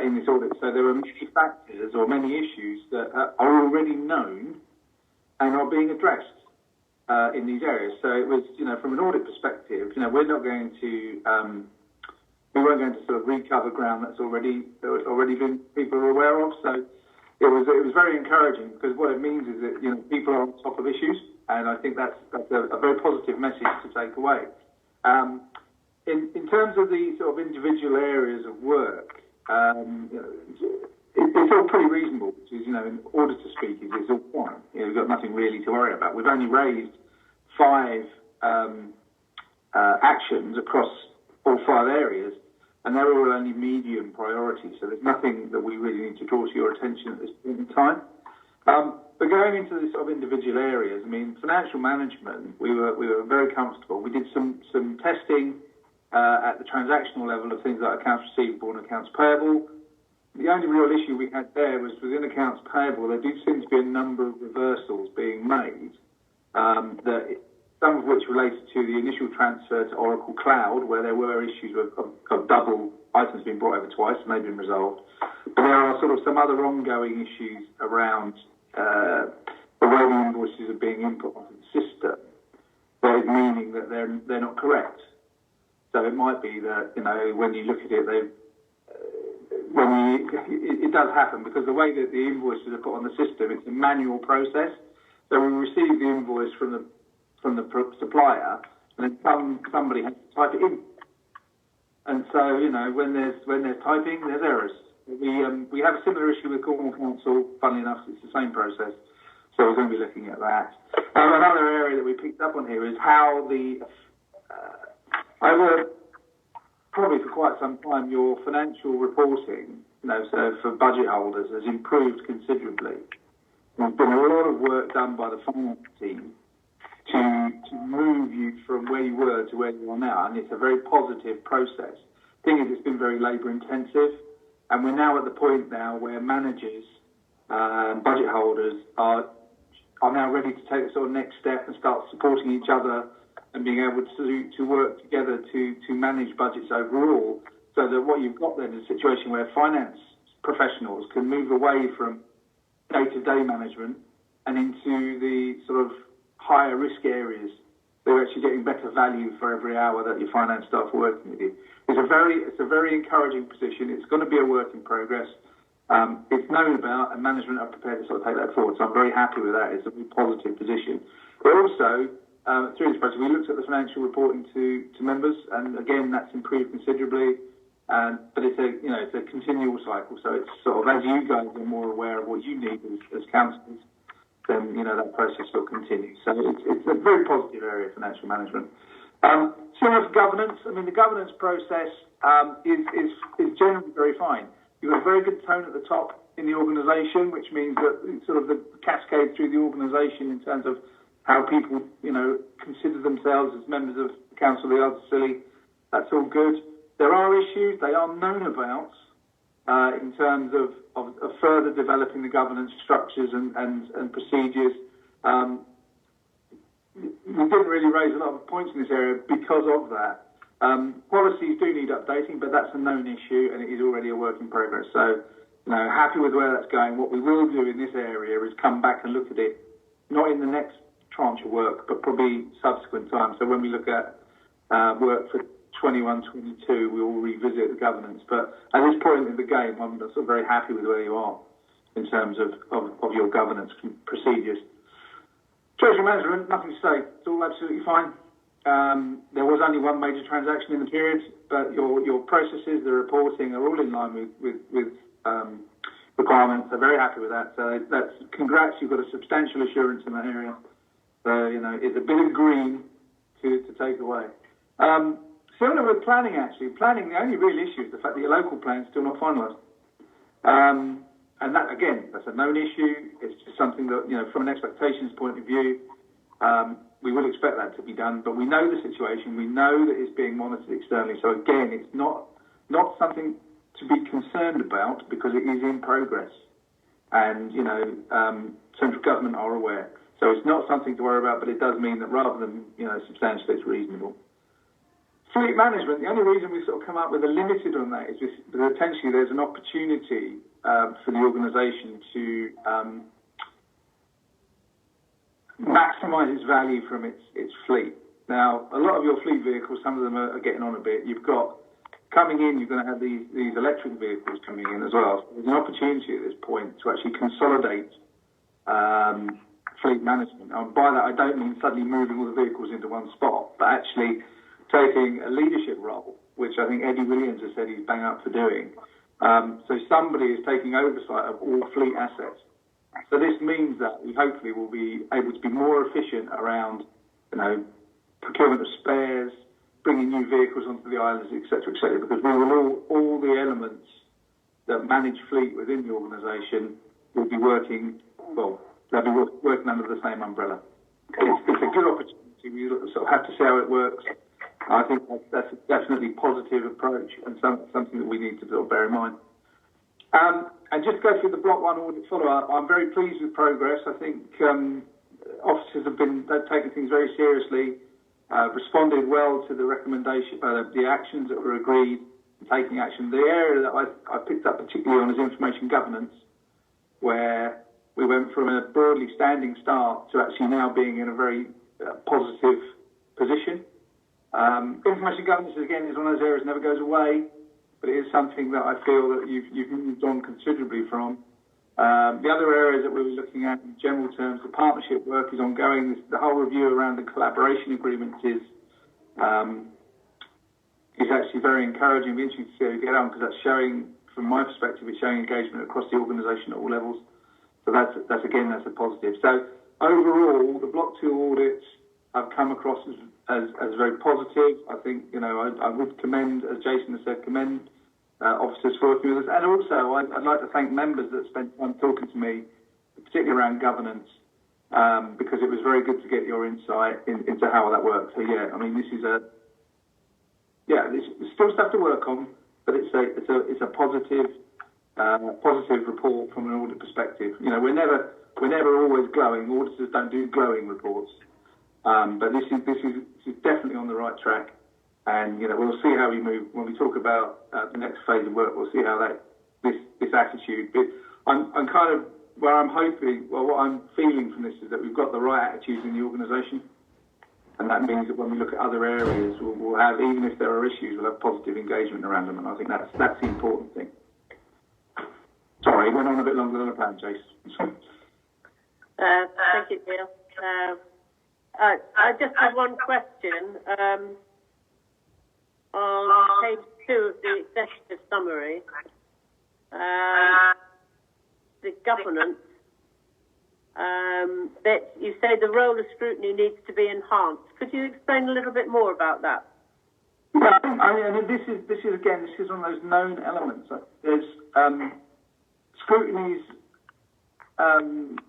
in this audit. So there are many factors or many issues that are already known and are being addressed in these areas. So it was, from an audit perspective, we're not going to we weren't going to sort of recover ground that's already been people are aware of. So it was very encouraging, because what it means is that people are on top of issues, and I think that's a very positive message to take away. In terms of the sort of individual areas of work, it's all pretty reasonable. Which is, in order to speak, it's all fine. We've got nothing really to worry about. We've only raised 5 actions across all 5 areas, and they're all only medium priority. So there's nothing that we really need to draw to your attention at this point in time. But going into the sort of individual areas, financial management, we were very comfortable. We did some testing at the transactional level of things like accounts receivable and accounts payable. The only real issue we had there was within accounts payable, there did seem to be a number of reversals being made, some of which related to the initial transfer to Oracle Cloud, where there were issues of double items being brought over twice, and they've been resolved. But there are sort of some other ongoing issues around the way the invoices are being input onto the system, that is meaning that they're not correct. So it might be that, when you look at it, it does happen, because the way that the invoices are put on the system, it's a manual process. So we receive the invoice from the supplier, and then somebody has to type it in. And so, when there's typing, there's errors. We have a similar issue with Cornwall Council. Funnily enough, it's the same process. So we're going to be looking at that. Another area that we picked up on here is how over probably for quite some time, your financial reporting, so for budget holders, has improved considerably. There's been a lot of work done by the finance team to move you from where you were to where you are now, and it's a very positive process. The thing is, it's been very labour intensive, and we're now at the point now where managers, budget holders are now ready to take the sort of next step and start supporting each other and being able to work together to manage budgets overall, so that what you've got then is a situation where finance professionals can move away from day-to-day management and into the sort of higher risk areas. They're actually getting better value for every hour that your finance staff are working with you. It's a very encouraging position. It's going to be a work in progress. It's known about, and management are prepared to sort of take that forward. So I'm very happy with that. It's a very positive position. But also, through this process, we looked at the financial reporting to members, and again, that's improved considerably. But it's a continual cycle. So it's sort of, as you guys are more aware of what you need as councillors, then that process will continue. So it's a very positive area of financial management. Similar to governance, the governance process is generally very fine. You've got a very good tone at the top. in the organisation, which means that it's sort of the cascade through the organisation in terms of how people, consider themselves as members of the Council of the Isles of Scilly. That's all good. There are issues, they are known about, in terms of further developing the governance structures and procedures. We didn't really raise a lot of points in this area because of that. Policies do need updating, but that's a known issue and it is already a work in progress. So, happy with where that's going. What we will do in this area is come back and look at it, not in the next tranche of work, but probably subsequent time. So when we look at work for 21-22, we will revisit the governance. But at this point in the game, I'm sort of very happy with where you are in terms of your governance procedures. Treasury management, nothing to say. It's all absolutely fine. There was only one major transaction in the period, but your processes, the reporting, are all in line with requirements. I'm very happy with that. So that's congrats. You've got a substantial assurance in that area. So it's a bit of green to take away. Similar with planning, actually. Planning, the only real issue is the fact that your local plan is still not finalised. And that, again, that's a known issue. It's just something that, from an expectations point of view, we will expect that to be done. But we know the situation. We know that it's being monitored externally. So, again, it's not something to be concerned about because it is in progress. And, central government are aware. So it's not something to worry about, but it does mean that rather than, substantial, it's reasonable. Fleet management, the only reason we sort of come up with a limited on that is that potentially there's an opportunity for the organisation to maximise its value from its fleet. Now, a lot of your fleet vehicles, some of them are getting on a bit. You've got, coming in, you're going to have these electric vehicles coming in as well. So there's an opportunity at this point to actually consolidate fleet management. And by that, I don't mean suddenly moving all the vehicles into one spot, but actually taking a leadership role, which I think Eddie Williams has said he's bang up for doing. So somebody is taking oversight of all fleet assets. So this means that we hopefully will be able to be more efficient around, procurement of spares, bringing new vehicles onto the islands, etc., because we will all the elements that manage fleet within the organisation will be working, they'll be working under the same umbrella. It's a good opportunity. We sort of have to see how it works. I think that's a definitely positive approach and something that we need to sort of bear in mind. And just go through the Block 1 audit follow-up. I'm very pleased with progress. I think officers they've taken things very seriously, responded well to the recommendation, the actions that were agreed, and taking action. The area that I picked up particularly on is information governance, where we went from a broadly standing start to actually now being in a very positive position. Information governance, again, is one of those areas that never goes away, but it is something that I feel that you've moved on considerably from. The other areas that we were looking at in general terms, the partnership work is ongoing. The whole review around the collaboration agreements is actually very encouraging. It'll be interesting to see how you get on, because that's showing, from my perspective, it's showing engagement across the organisation at all levels. So that's a positive. So overall, the Block 2 audits have come across as very positive. I think, I would commend, as Jason has said, officers for working with us. And also, I'd like to thank members that spent time talking to me, particularly around governance, because it was very good to get your insight into how that works. So, this is there's still stuff to work on, but it's a positive report from an audit perspective. We're never always glowing. Auditors don't do glowing reports. But this is definitely on the right track, and we'll see how we move when we talk about the next phase of work. We'll see how this attitude. But I'm kind of where I'm hoping. Well, what I'm feeling from this is that we've got the right attitude in the organisation, and that means that when we look at other areas, we'll have, even if there are issues, we'll have positive engagement around them, and I think that's the important thing. Sorry, went on a bit longer than I planned, Jason. Thank you, Neil. I just have one question. On page 2 of the executive summary, the governance, that you say the role of scrutiny needs to be enhanced. Could you explain a little bit more about that? Yeah, this is one of those known elements. There's Scrutiny's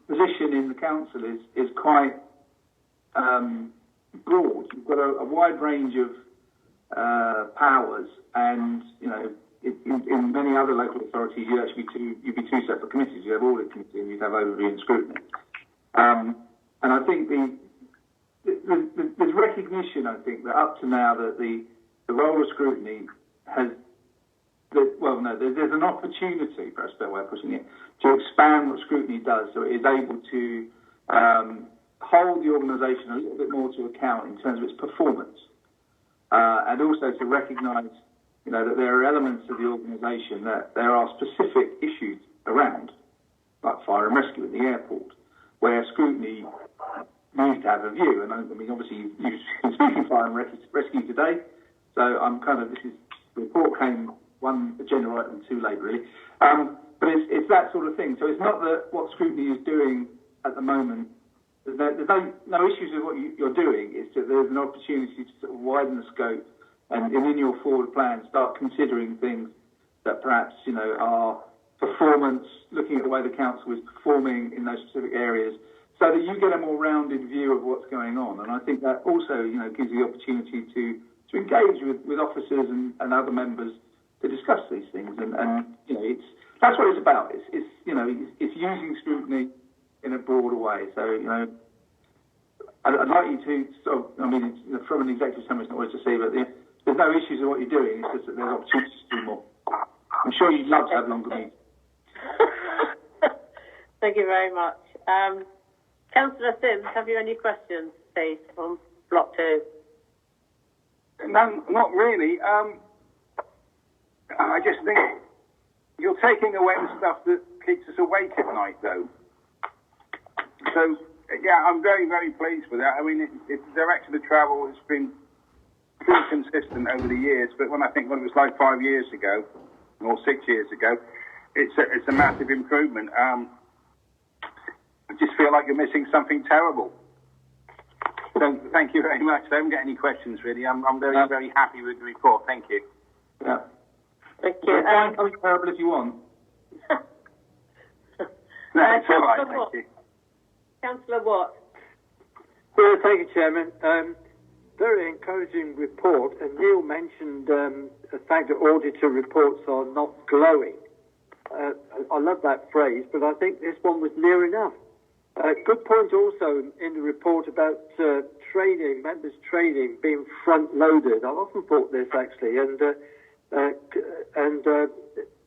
position in the council is quite broad. You've got a wide range of powers, and in many other local authorities, you'd be two separate committees. You have audit committee and you'd have overview and scrutiny. And I think there's recognition, I think, that up to now that the role of scrutiny has, there's an opportunity, perhaps a better way of putting it, to expand what scrutiny does, so it is able to hold the organisation a little bit more to account in terms of its performance, and also to recognise, that there are elements of the organisation that there are specific issues around, like fire and rescue at the airport, where scrutiny needs to have a view. And I mean, obviously, you've been speaking fire and rescue today, so I'm the report came one agenda item too late, really. But it's that sort of thing. So it's not that what scrutiny is doing at the moment, there's no issues with what you're doing. It's that there's an opportunity to sort of widen the scope and in your forward plan start considering things that perhaps, are performance, looking at the way the council is performing in those specific areas, so that you get a more rounded view of what's going on. And I think that also, gives you the opportunity to engage with officers and other members to discuss these things. And that's what it's about. It's using scrutiny in a broader way. So, I'd like you to from an executive summary, it's not always to see, but there's no issues with what you're doing. It's just that there's opportunities to do more. I'm sure you'd love to have longer meetings. Thank you very much. Councillor Sims, have you any questions, please, on Block 2? No, not really. I just think you're taking away the stuff that keeps us awake at night, though. So, yeah, I'm very, very pleased with that. I mean, the direction of travel has been pretty consistent over the years, but when I think what it was like 5 years ago, or 6 years ago, it's a massive improvement. I just feel like you're missing something terrible. So thank you very much. I don't get any questions, really. I'm very, very happy with the report. Thank you. Yeah. Thank you. Something terrible if you want. No, it's all right. Thank you. Councillor Watt. Well, thank you, Chairman. Very encouraging report, and Neil mentioned the fact that auditor reports are not glowing. I love that phrase, but I think this one was near enough. Good point also in the report about training, members' training being front-loaded. I've often thought this, actually, and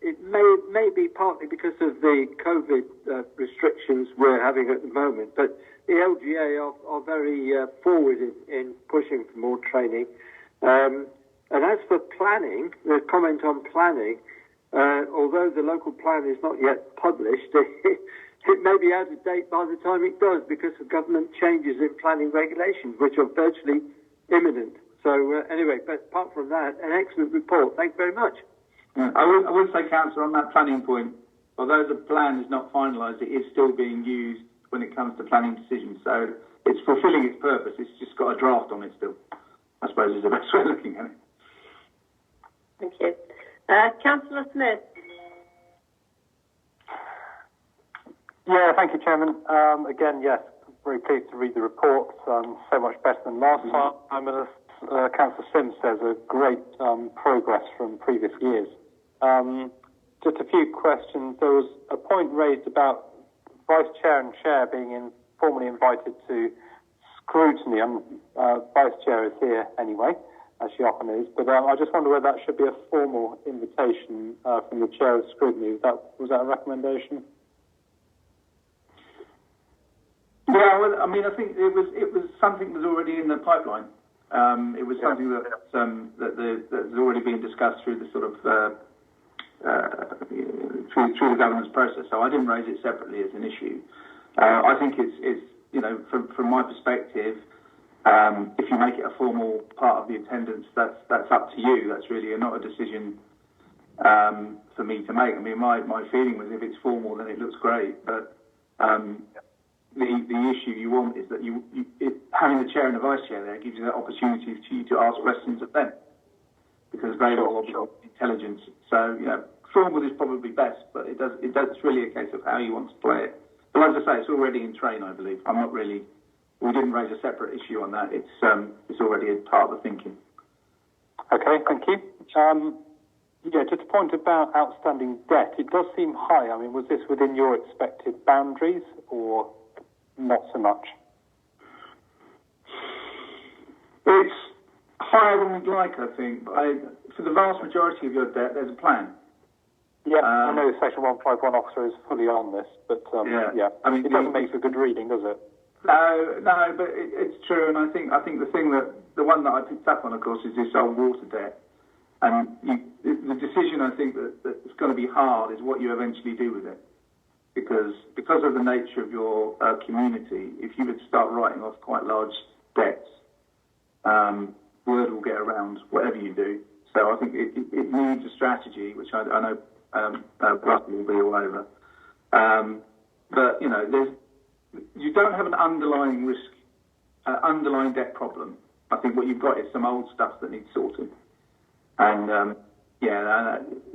it may be partly because of the COVID restrictions we're having at the moment, but the LGA are very forward in pushing for more training. And as for planning, the comment on planning, although the local plan is not yet published, it may be out of date by the time it does because of government changes in planning regulations, which are virtually imminent. So anyway, but apart from that, an excellent report. Thank you very much. Yeah, I would say, Councillor, on that planning point, although the plan is not finalised, it is still being used when it comes to planning decisions. So it's fulfilling its purpose. It's just got a draft on it still, I suppose, is the best way of looking at it. Thank you. Councillor Smith. Yeah, thank you, Chairman. Again, yes, very pleased to read the report. So much better than last time. And as Councillor Sims says, a great progress from previous years. Just a few questions. There was a point raised about Vice Chair and Chair being formally invited to scrutiny. Vice Chair is here anyway, as she often is. But I just wonder whether that should be a formal invitation from the Chair of Scrutiny. Was that a recommendation? Yeah, well, I mean, I think it was something that was already in the pipeline. It was something that's already been discussed through the sort of through the governance process. So I didn't raise it separately as an issue. I think it's from my perspective, if you make it a formal part of the attendance, that's up to you. That's really not a decision for me to make. I mean, my feeling was if it's formal, then it looks great, but. The issue you want is that having the chair and the vice chair there gives you that opportunity for you to ask questions of them, because they will obviously have intelligence. So formal is probably best, but it's really a case of how you want to play it. But as I say, it's already in train, I believe. We didn't raise a separate issue on that. It's already a part of the thinking. Okay, thank you. Just a point about outstanding debt. It does seem high. I mean, was this within your expected boundaries or not so much? It's higher than we'd like, I think. But for the vast majority of your debt, there's a plan. Yeah, I know Section 151 officer is fully on this, but yeah. I mean, it doesn't make for good reading, does it? No, but it's true, and I think the one that I picked up on, of course, is this old water debt, and the decision I think that's going to be hard is what you eventually do with it, because of the nature of your community, if you would start writing off quite large debts, word will get around whatever you do. So I think it needs a strategy, which I know Russell will be all over, but you don't have an underlying risk, underlying debt problem. I think what you've got is some old stuff that needs sorting. And,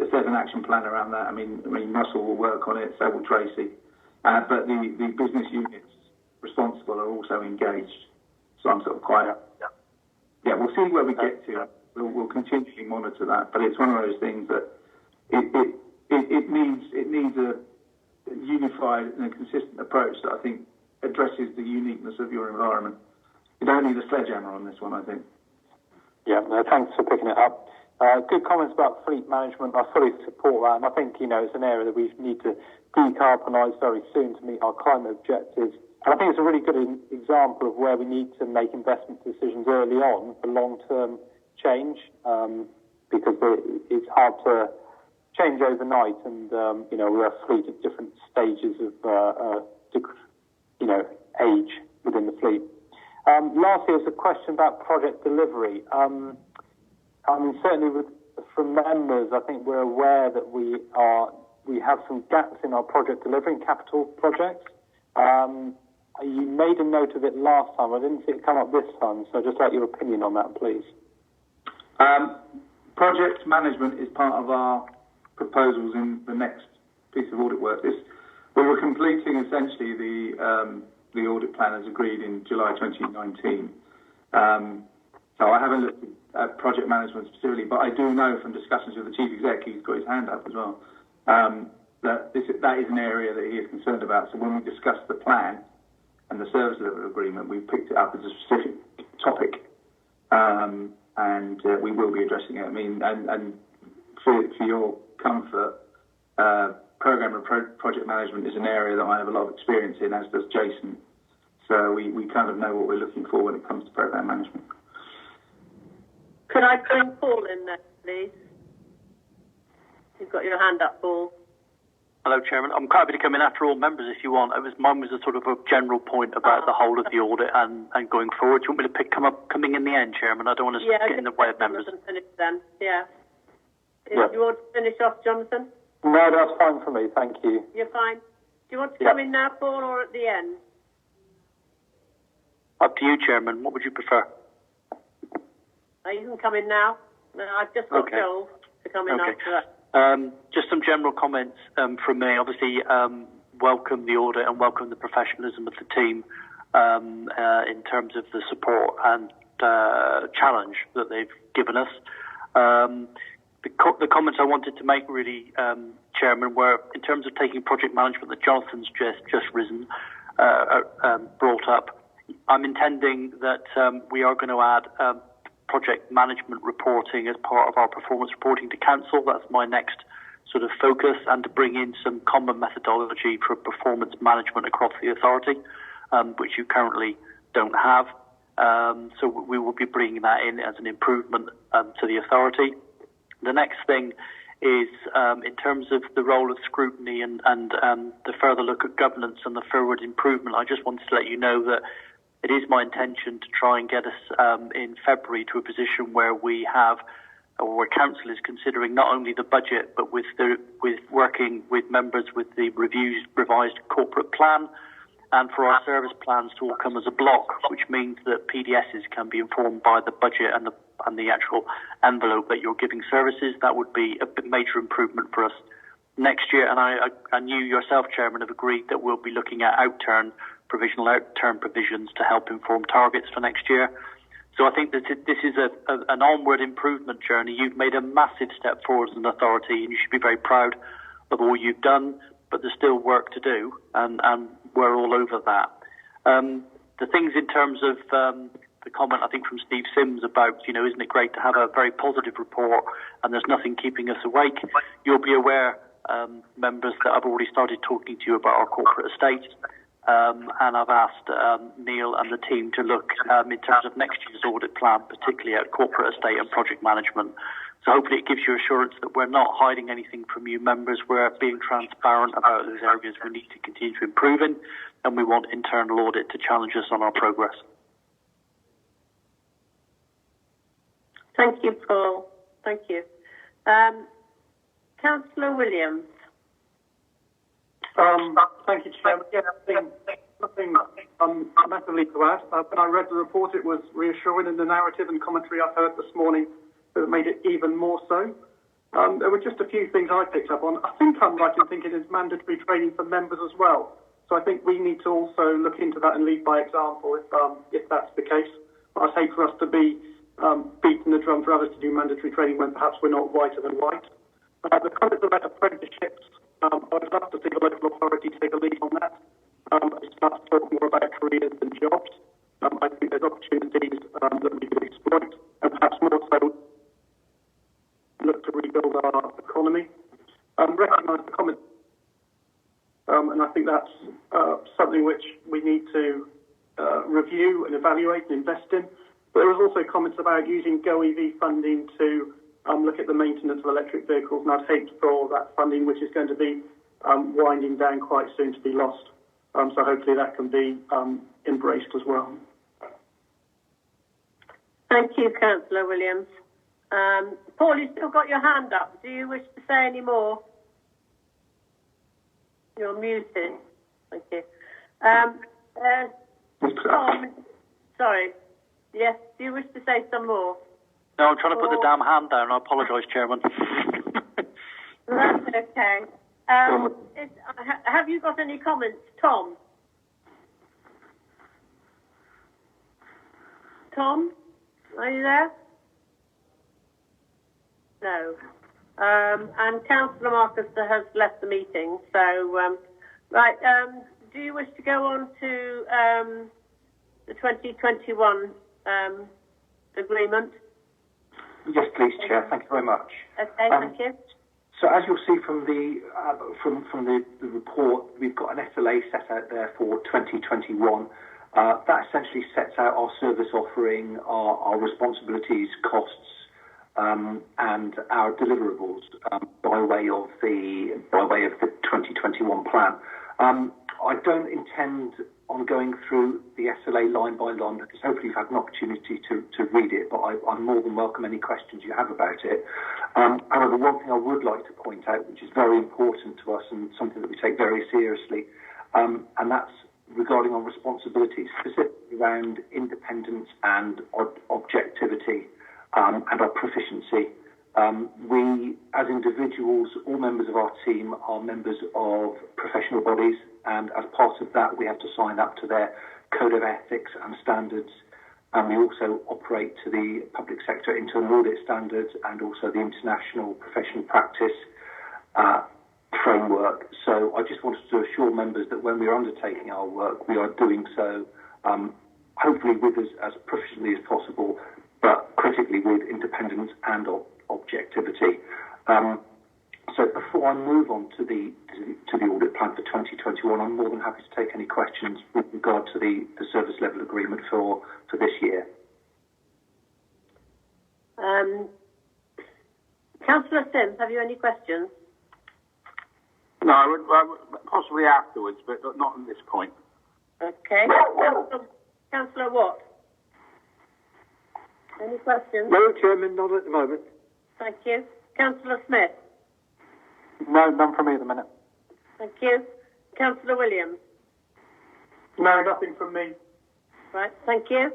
if there's an action plan around that, I mean, Russell will work on it, so will Tracy. But the business units responsible are also engaged. So I'm sort of quite, we'll see where we get to. We'll continually monitor that. But it's one of those things that it needs a unified and a consistent approach that I think addresses the uniqueness of your environment. You don't need a sledgehammer on this one, I think. Yeah, thanks for picking it up. Good comments about fleet management. I fully support that, and I think it's an area that we need to decarbonise very soon to meet our climate objectives. And I think it's a really good example of where we need to make investment decisions early on for long-term change, because it's hard to change overnight, and we have fleet at different stages of age within the fleet. Lastly, there's a question about project delivery. Certainly from members, I think we're aware that we have some gaps in our project delivery in capital projects. You made a note of it last time. I didn't see it come up this time, so I'd just like your opinion on that, please. Project management is part of our proposals in the next piece of audit work. We were completing essentially the audit plan as agreed in July 2019. So I haven't looked at project management specifically, but I do know from discussions with the chief exec, he's got his hand up as well, that is an area that he is concerned about. So when we discussed the plan and the service level agreement, we picked it up as a specific topic, and we will be addressing it. I mean, and for your comfort, program and project management is an area that I have a lot of experience in, as does Jason. So we kind of know what we're looking for when it comes to program management. Could I bring Paul in there, please? You've got your hand up, Paul. Hello, Chairman. I'm quite happy to come in after all members if you want. Mine was a sort of a general point about the whole of the audit and going forward. Do you want me to coming in the end, Chairman? I don't want to get in the way of members. Finish then. Yeah. Do you want to finish off, Jonathan? No, that's fine for me. Thank you. You're fine. Do you want to come in now, Paul, or at the end? Up to you, Chairman. What would you prefer? You can come in now. No, I've just got Joel to come in after that. Just some general comments from me. Obviously, welcome the audit and welcome the professionalism of the team in terms of the support and challenge that they've given us. The comments I wanted to make really, Chairman, were in terms of taking project management that Jonathan's just brought up. I'm intending that we are going to add project management reporting as part of our performance reporting to Council. That's my next sort of focus, and to bring in some common methodology for performance management across the authority, which you currently don't have. So we will be bringing that in as an improvement to the authority. The next thing is in terms of the role of scrutiny and the further look at governance and the forward improvement. I just wanted to let you know that it is my intention to try and get us in February to a position where we have, or where Council is considering not only the budget, but with working with members with the revised corporate plan, and for our service plans to all come as a block, which means that PDSs can be informed by the budget and the and the actual envelope that you're giving services. That would be a major improvement for us next year. And I you yourself, Chairman, have agreed that we'll be looking at provisional outturn provisions to help inform targets for next year. So I think that this is an onward improvement journey. You've made a massive step forward as an authority, and you should be very proud of all you've done, but there's still work to do, and we're all over that. The things in terms of the comment, I think, from Steve Sims about, isn't it great to have a very positive report and there's nothing keeping us awake? You'll be aware, members, that I've already started talking to you about our corporate estate, and I've asked Neil and the team to look in terms of next year's audit plan, particularly at corporate estate and project management. So hopefully it gives you assurance that we're not hiding anything from you members. We're being transparent about those areas we need to continue to improve in, and we want internal audit to challenge us on our progress. Thank you, Paul. Thank you. Councillor Williams. Thank you, Chairman. Yeah, nothing massively to add. When I read the report, it was reassuring, in the narrative and commentary I've heard this morning that made it even more so. There were just a few things I picked up on. I think I'm right in thinking it's mandatory training for members as well. So I think we need to also look into that and lead by example if that's the case. I'd hate for us to be beating the drum for others to do mandatory training when perhaps we're not whiter than white. The comments about apprenticeships, I would love to see the local authority take a lead on that. Start to talk more about careers and jobs. I think there's opportunities that we can exploit, and perhaps more so look to rebuild our economy. Recognise the comments, and I think that's something which we need to review and evaluate and invest in. But there was also comments about using GoEV funding to look at the maintenance of electric vehicles, and I'd hate for that funding, which is going to be winding down quite soon, to be lost. So hopefully that can be embraced as well. Thank you, Councillor Williams. Paul, you've still got your hand up. Do you wish to say any more? You're muted. Thank you. Tom, sorry. Yes, do you wish to say some more? No, I'm trying to put the damn hand down. I apologise, Chairman. That's okay. Have you got any comments, Tom? Tom, are you there? No. And Councillor Marcus has left the meeting. So, do you wish to go on to the 2021 agreement? Yes, please, Chair. Thank you very much. Okay, thank you. So, as you'll see from the report, we've got an SLA set out there for 2021. That essentially sets out our service offering, our responsibilities, costs, and our deliverables by way of the 2021 plan. I don't intend on going through the SLA line by line, because hopefully you've had an opportunity to read it, but I'm more than welcome any questions you have about it. However, one thing I would like to point out, which is very important to us and something that we take very seriously, and that's regarding our responsibilities, specifically around independence and objectivity, and our proficiency. We, as individuals, all members of our team are members of professional bodies, and as part of that, we have to sign up to their code of ethics and standards. And we also operate to the public sector internal audit standards and also the international professional practice framework. So I just wanted to assure members that when we are undertaking our work, we are doing so hopefully with as proficiently as possible, but critically with independence and objectivity. So before I move on to the audit plan for 2021, I'm more than happy to take any questions with regard to the service level agreement for this year. Councillor Sims, have you any questions? No, I would possibly afterwards, but not at this point. Okay. Councillor Watt? Any questions? No, Chairman, not at the moment. Thank you. Councillor Smith? No, none from me at the minute. Thank you. Councillor Williams? No, nothing from me. Right, thank you.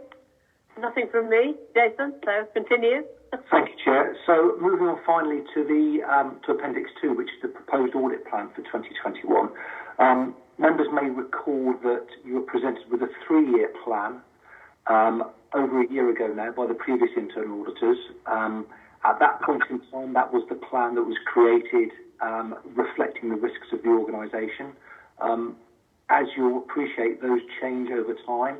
Nothing from me, Jason, so continue. Thank you, Chair. So moving on finally to the to Appendix 2, which is the proposed audit plan for 2021. Members may recall that you were presented with a 3-year plan over a year ago now by the previous internal auditors. At that point in time, that was the plan that was created reflecting the risks of the organisation. As you'll appreciate, those change over time.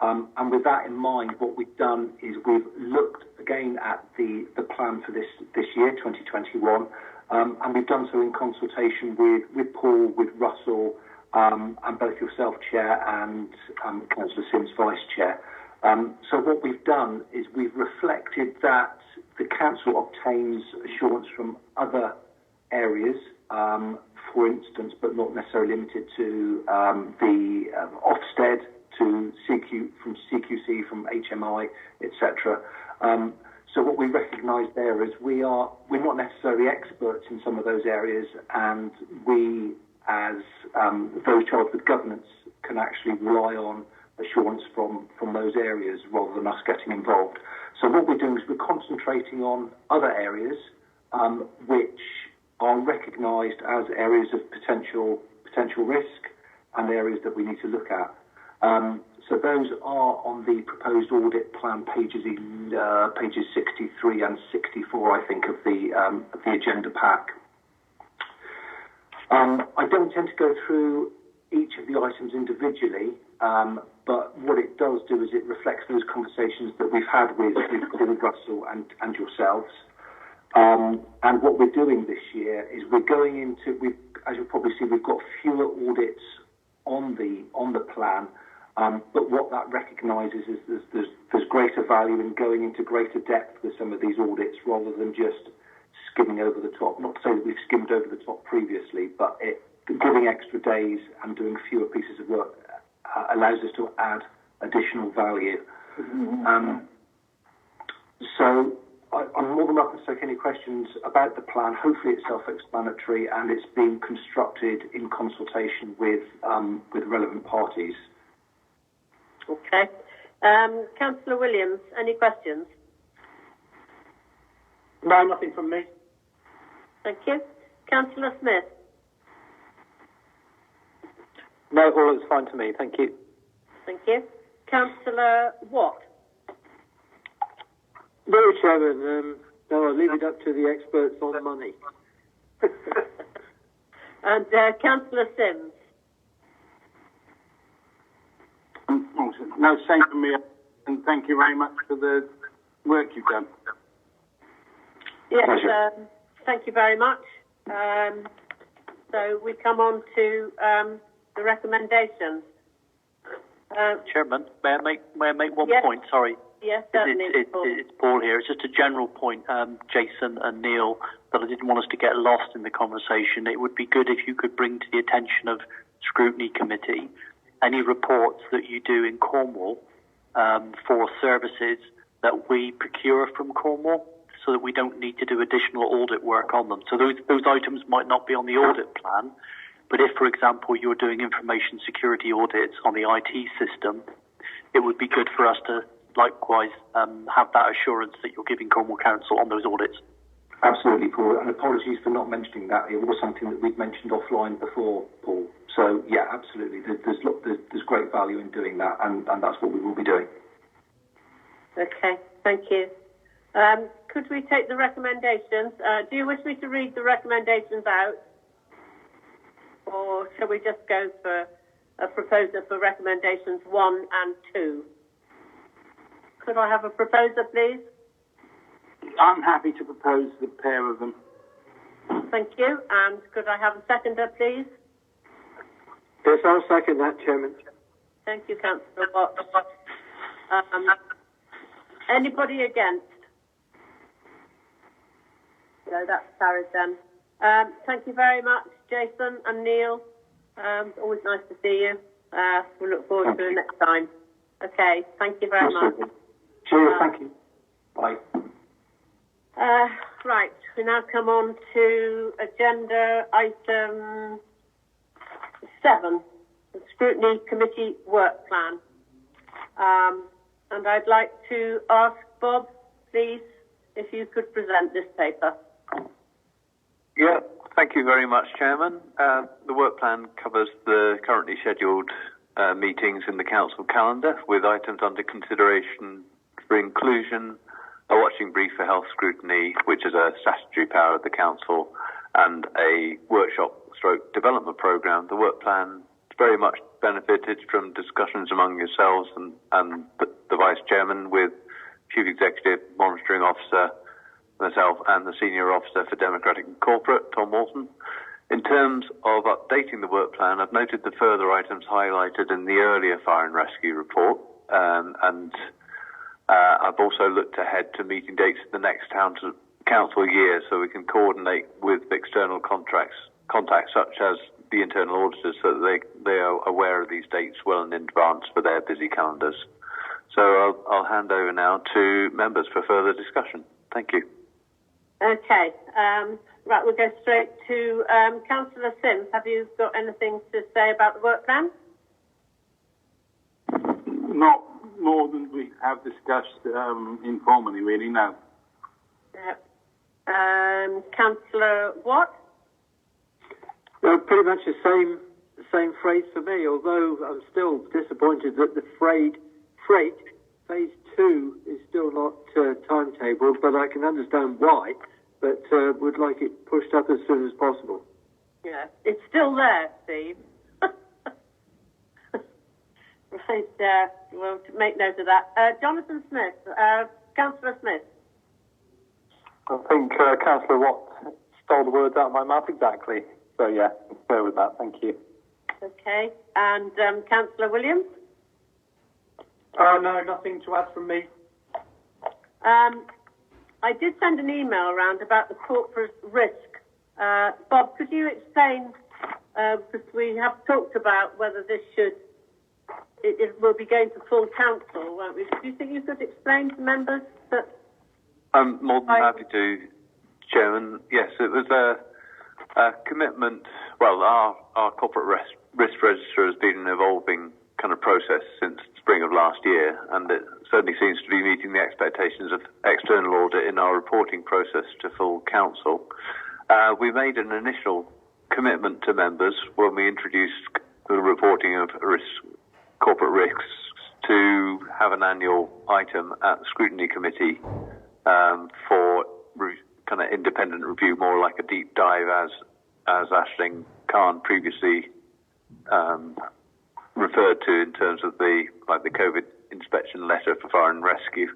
And with that in mind, what we've done is we've looked again at the plan for this year, 2021, and we've done so in consultation with Paul, with Russell, and both yourself, Chair, and Councillor Sims, Vice Chair. So what we've done is we've reflected that the Council obtains assurance from other areas, for instance, but not necessarily limited to the Ofsted, to CQ, from CQC, from HMI, etc. So what we recognise there is we're not necessarily experts in some of those areas, and we, as those charged with governance, can actually rely on assurance from those areas rather than us getting involved. So what we're doing is we're concentrating on other areas which are recognised as areas of potential risk and areas that we need to look at. So those are on the proposed audit plan pages 63 and 64, I think, of the agenda pack. I don't intend to go through each of the items individually, but what it does do is it reflects those conversations that we've had with Russell and yourselves. And what we're doing this year is we're going into, as you'll probably see, we've got fewer audits on the plan, but what that recognises is there's greater value in going into greater depth with some of these audits rather than just skimming over the top. Not to say that we've skimmed over the top previously, but giving extra days and doing fewer pieces of work allows us to add additional value. So I'm more than welcome to take any questions about the plan. Hopefully it's self-explanatory and it's being constructed in consultation with relevant parties. Okay. Councillor Williams, any questions? No, nothing from me. Thank you. Councillor Smith? No, all looks fine to me. Thank you. Thank you. Councillor Watt? No, Chairman. No, I'll leave it up to the experts on money. And Councillor Sims? No, same for me, and thank you very much for the work you've done. Yes, thank you very much. So we come on to the recommendations. Chairman, may I make one point? Sorry. Yes, certainly. It's Paul here. It's just a general point, Jason and Neil, that I didn't want us to get lost in the conversation. It would be good if you could bring to the attention of Scrutiny Committee any reports that you do in Cornwall for services that we procure from Cornwall, so that we don't need to do additional audit work on them. So those items might not be on the audit plan, but if, for example, you're doing information security audits on the IT system, it would be good for us to likewise have that assurance that you're giving Cornwall Council on those audits. Absolutely, Paul, and apologies for not mentioning that. It was something that we'd mentioned offline before, Paul. So, yeah, absolutely. There's great value in doing that, and that's what we will be doing. Okay, thank you. Could we take the recommendations? Do you wish me to read the recommendations out? Or shall we just go for a proposer for recommendations 1 and 2? Could I have a proposer, please? I'm happy to propose the pair of them. Thank you. And could I have a seconder, please? Yes, I'll second that, Chairman. Thank you, Councillor Watts. Anybody against? No, that's carried then. Thank you very much, Jason and Neil. Always nice to see you. We'll look forward to it next time. Okay, thank you very much. Cheers, thank you. Bye. Right, we now come on to agenda item 7, the Scrutiny Committee Work Plan. And I'd like to ask Bob, please, if you could present this paper. Yeah, thank you very much, Chairman. The work plan covers the currently scheduled meetings in the Council calendar with items under consideration for inclusion, a watching brief for health scrutiny, which is a statutory power of the Council, and a workshop/development programme. The work plan very much benefited from discussions among yourselves and the Vice Chairman with Chief Executive Monitoring Officer, myself, and the Senior Officer for Democratic and Corporate, Tom Walton. In terms of updating the work plan, I've noted the further items highlighted in the earlier fire and rescue report, and I've also looked ahead to meeting dates in the next council year so we can coordinate with external contacts such as the internal auditors so that they are aware of these dates well in advance for their busy calendars. So I'll hand over now to members for further discussion. Thank you. Okay. Right, we'll go straight to Councillor Sims. Have you got anything to say about the work plan? Not more than we have discussed informally, really, no. Councillor Watt? Well, pretty much the same phrase for me, although I'm still disappointed that the freight phase 2 is still not timetabled, but I can understand why, but would like it pushed up as soon as possible. Yeah, it's still there, Steve. Right, we'll make note of that. Jonathan Smith, Councillor Smith. I think Councillor Watt stole the words out of my mouth exactly. So, yeah, fair with that. Thank you. Okay. And Councillor Williams? No, nothing to add from me. I did send an email around about the corporate risk. Bob, could you explain, because we have talked about whether this it will be going to full council, won't we? Do you think you could explain to members that... I'm more than happy to, Chairman. Yes, it was a commitment. Well, our corporate risk register has been an evolving kind of process since spring of last year, and it certainly seems to be meeting the expectations of external audit in our reporting process to full council. We made an initial commitment to members when we introduced the reporting of corporate risks to have an annual item at the Scrutiny Committee for kind of independent review, more like a deep dive as Aisling Khan previously referred to in terms of the COVID inspection letter for fire and rescue.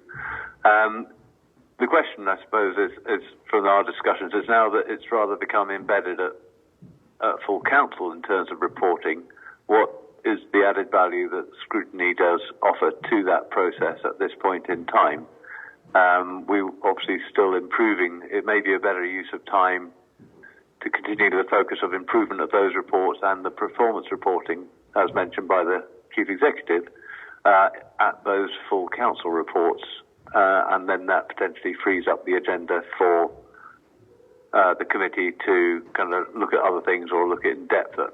The question, I suppose, is from our discussions is now that it's rather become embedded at full council in terms of reporting. What is the added value that scrutiny does offer to that process at this point in time? We're obviously still improving. It may be a better use of time to continue the focus of improvement of those reports and the performance reporting, as mentioned by the Chief Executive, at those full council reports, and then that potentially frees up the agenda for the committee to kind of look at other things or look in depth at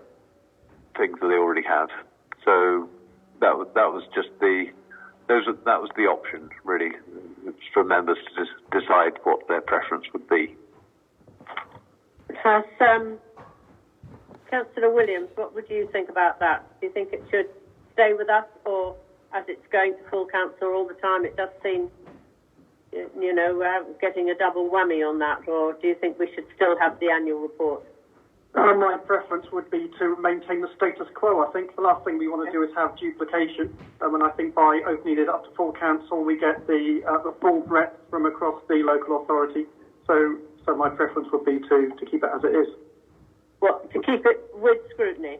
things that they already have. So that was just that was the option, really, for members to just decide what their preference would be. Has Councillor Williams, what would you think about that? Do you think it should stay with us, or as it's going to full council all the time, it does seem, getting a double whammy on that, or do you think we should still have the annual report? My preference would be to maintain the status quo. I think the last thing we want to do is have duplication, and I think by opening it up to full council, we get the full breadth from across the local authority. So my preference would be to keep it as it is. What, to keep it with scrutiny,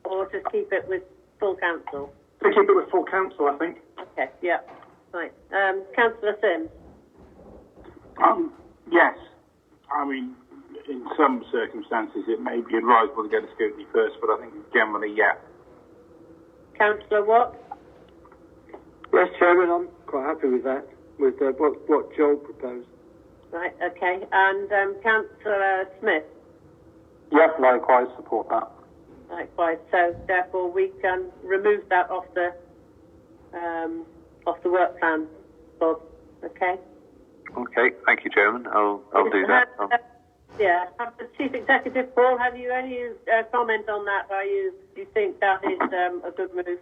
or to keep it with full council? To keep it with full council, I think. Okay, yeah, right. Councillor Sims. Yes, I mean, in some circumstances it may be advisable to go to scrutiny first, but I think generally, yeah. Councillor Watt? Yes, Chairman, I'm quite happy with that, with what Joel proposed. Right, okay. And Councillor Smith? Yes, likewise, support that. Likewise. So therefore we can remove that off of the work plan, Bob. Okay. Okay, thank you, Chairman. I'll do that. Have the Chief Executive, Paul, have you any comment on that? Do you think that is a good move?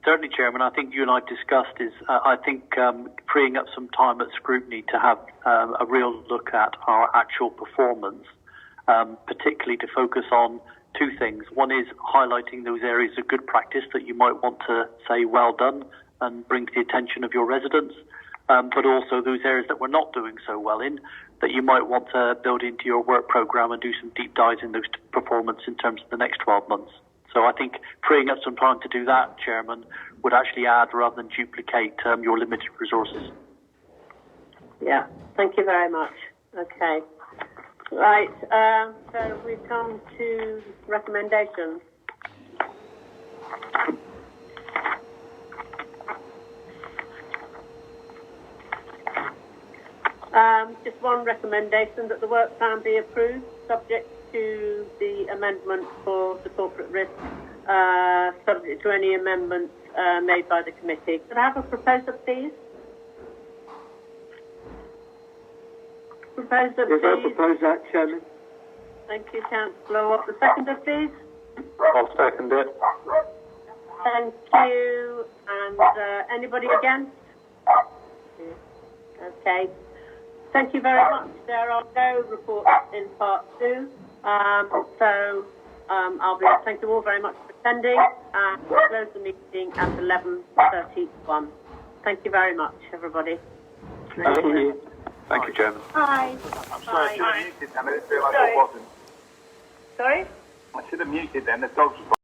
Certainly, Chairman. I think you and I discussed I think freeing up some time at Scrutiny to have a real look at our actual performance, particularly to focus on two things. One is highlighting those areas of good practice that you might want to say well done and bring to the attention of your residents, but also those areas that we're not doing so well in that you might want to build into your work programme and do some deep dives in those performance in terms of the next 12 months. So I think freeing up some time to do that, Chairman, would actually add rather than duplicate your limited resources. Yeah, thank you very much. Okay. Right, so we come to recommendations. Just one recommendation, that the work plan be approved, subject to the amendment for the corporate risk, subject to any amendments made by the committee. Could I have a proposer, please? Proposer, please. Yes, I propose that, Chairman. Thank you, Councillor Watt. The seconder, please. I'll second it. Thank you. And anybody against? Okay. Thank you very much. There are no reports in part 2. Thank you all very much for attending, and we'll close the meeting at 11:31. Thank you very much, everybody. Thank you. Thank you, Chairman. Bye. I'm sorry, I should have muted them. I didn't realise I wasn't. Sorry? I should have muted them. The dogs were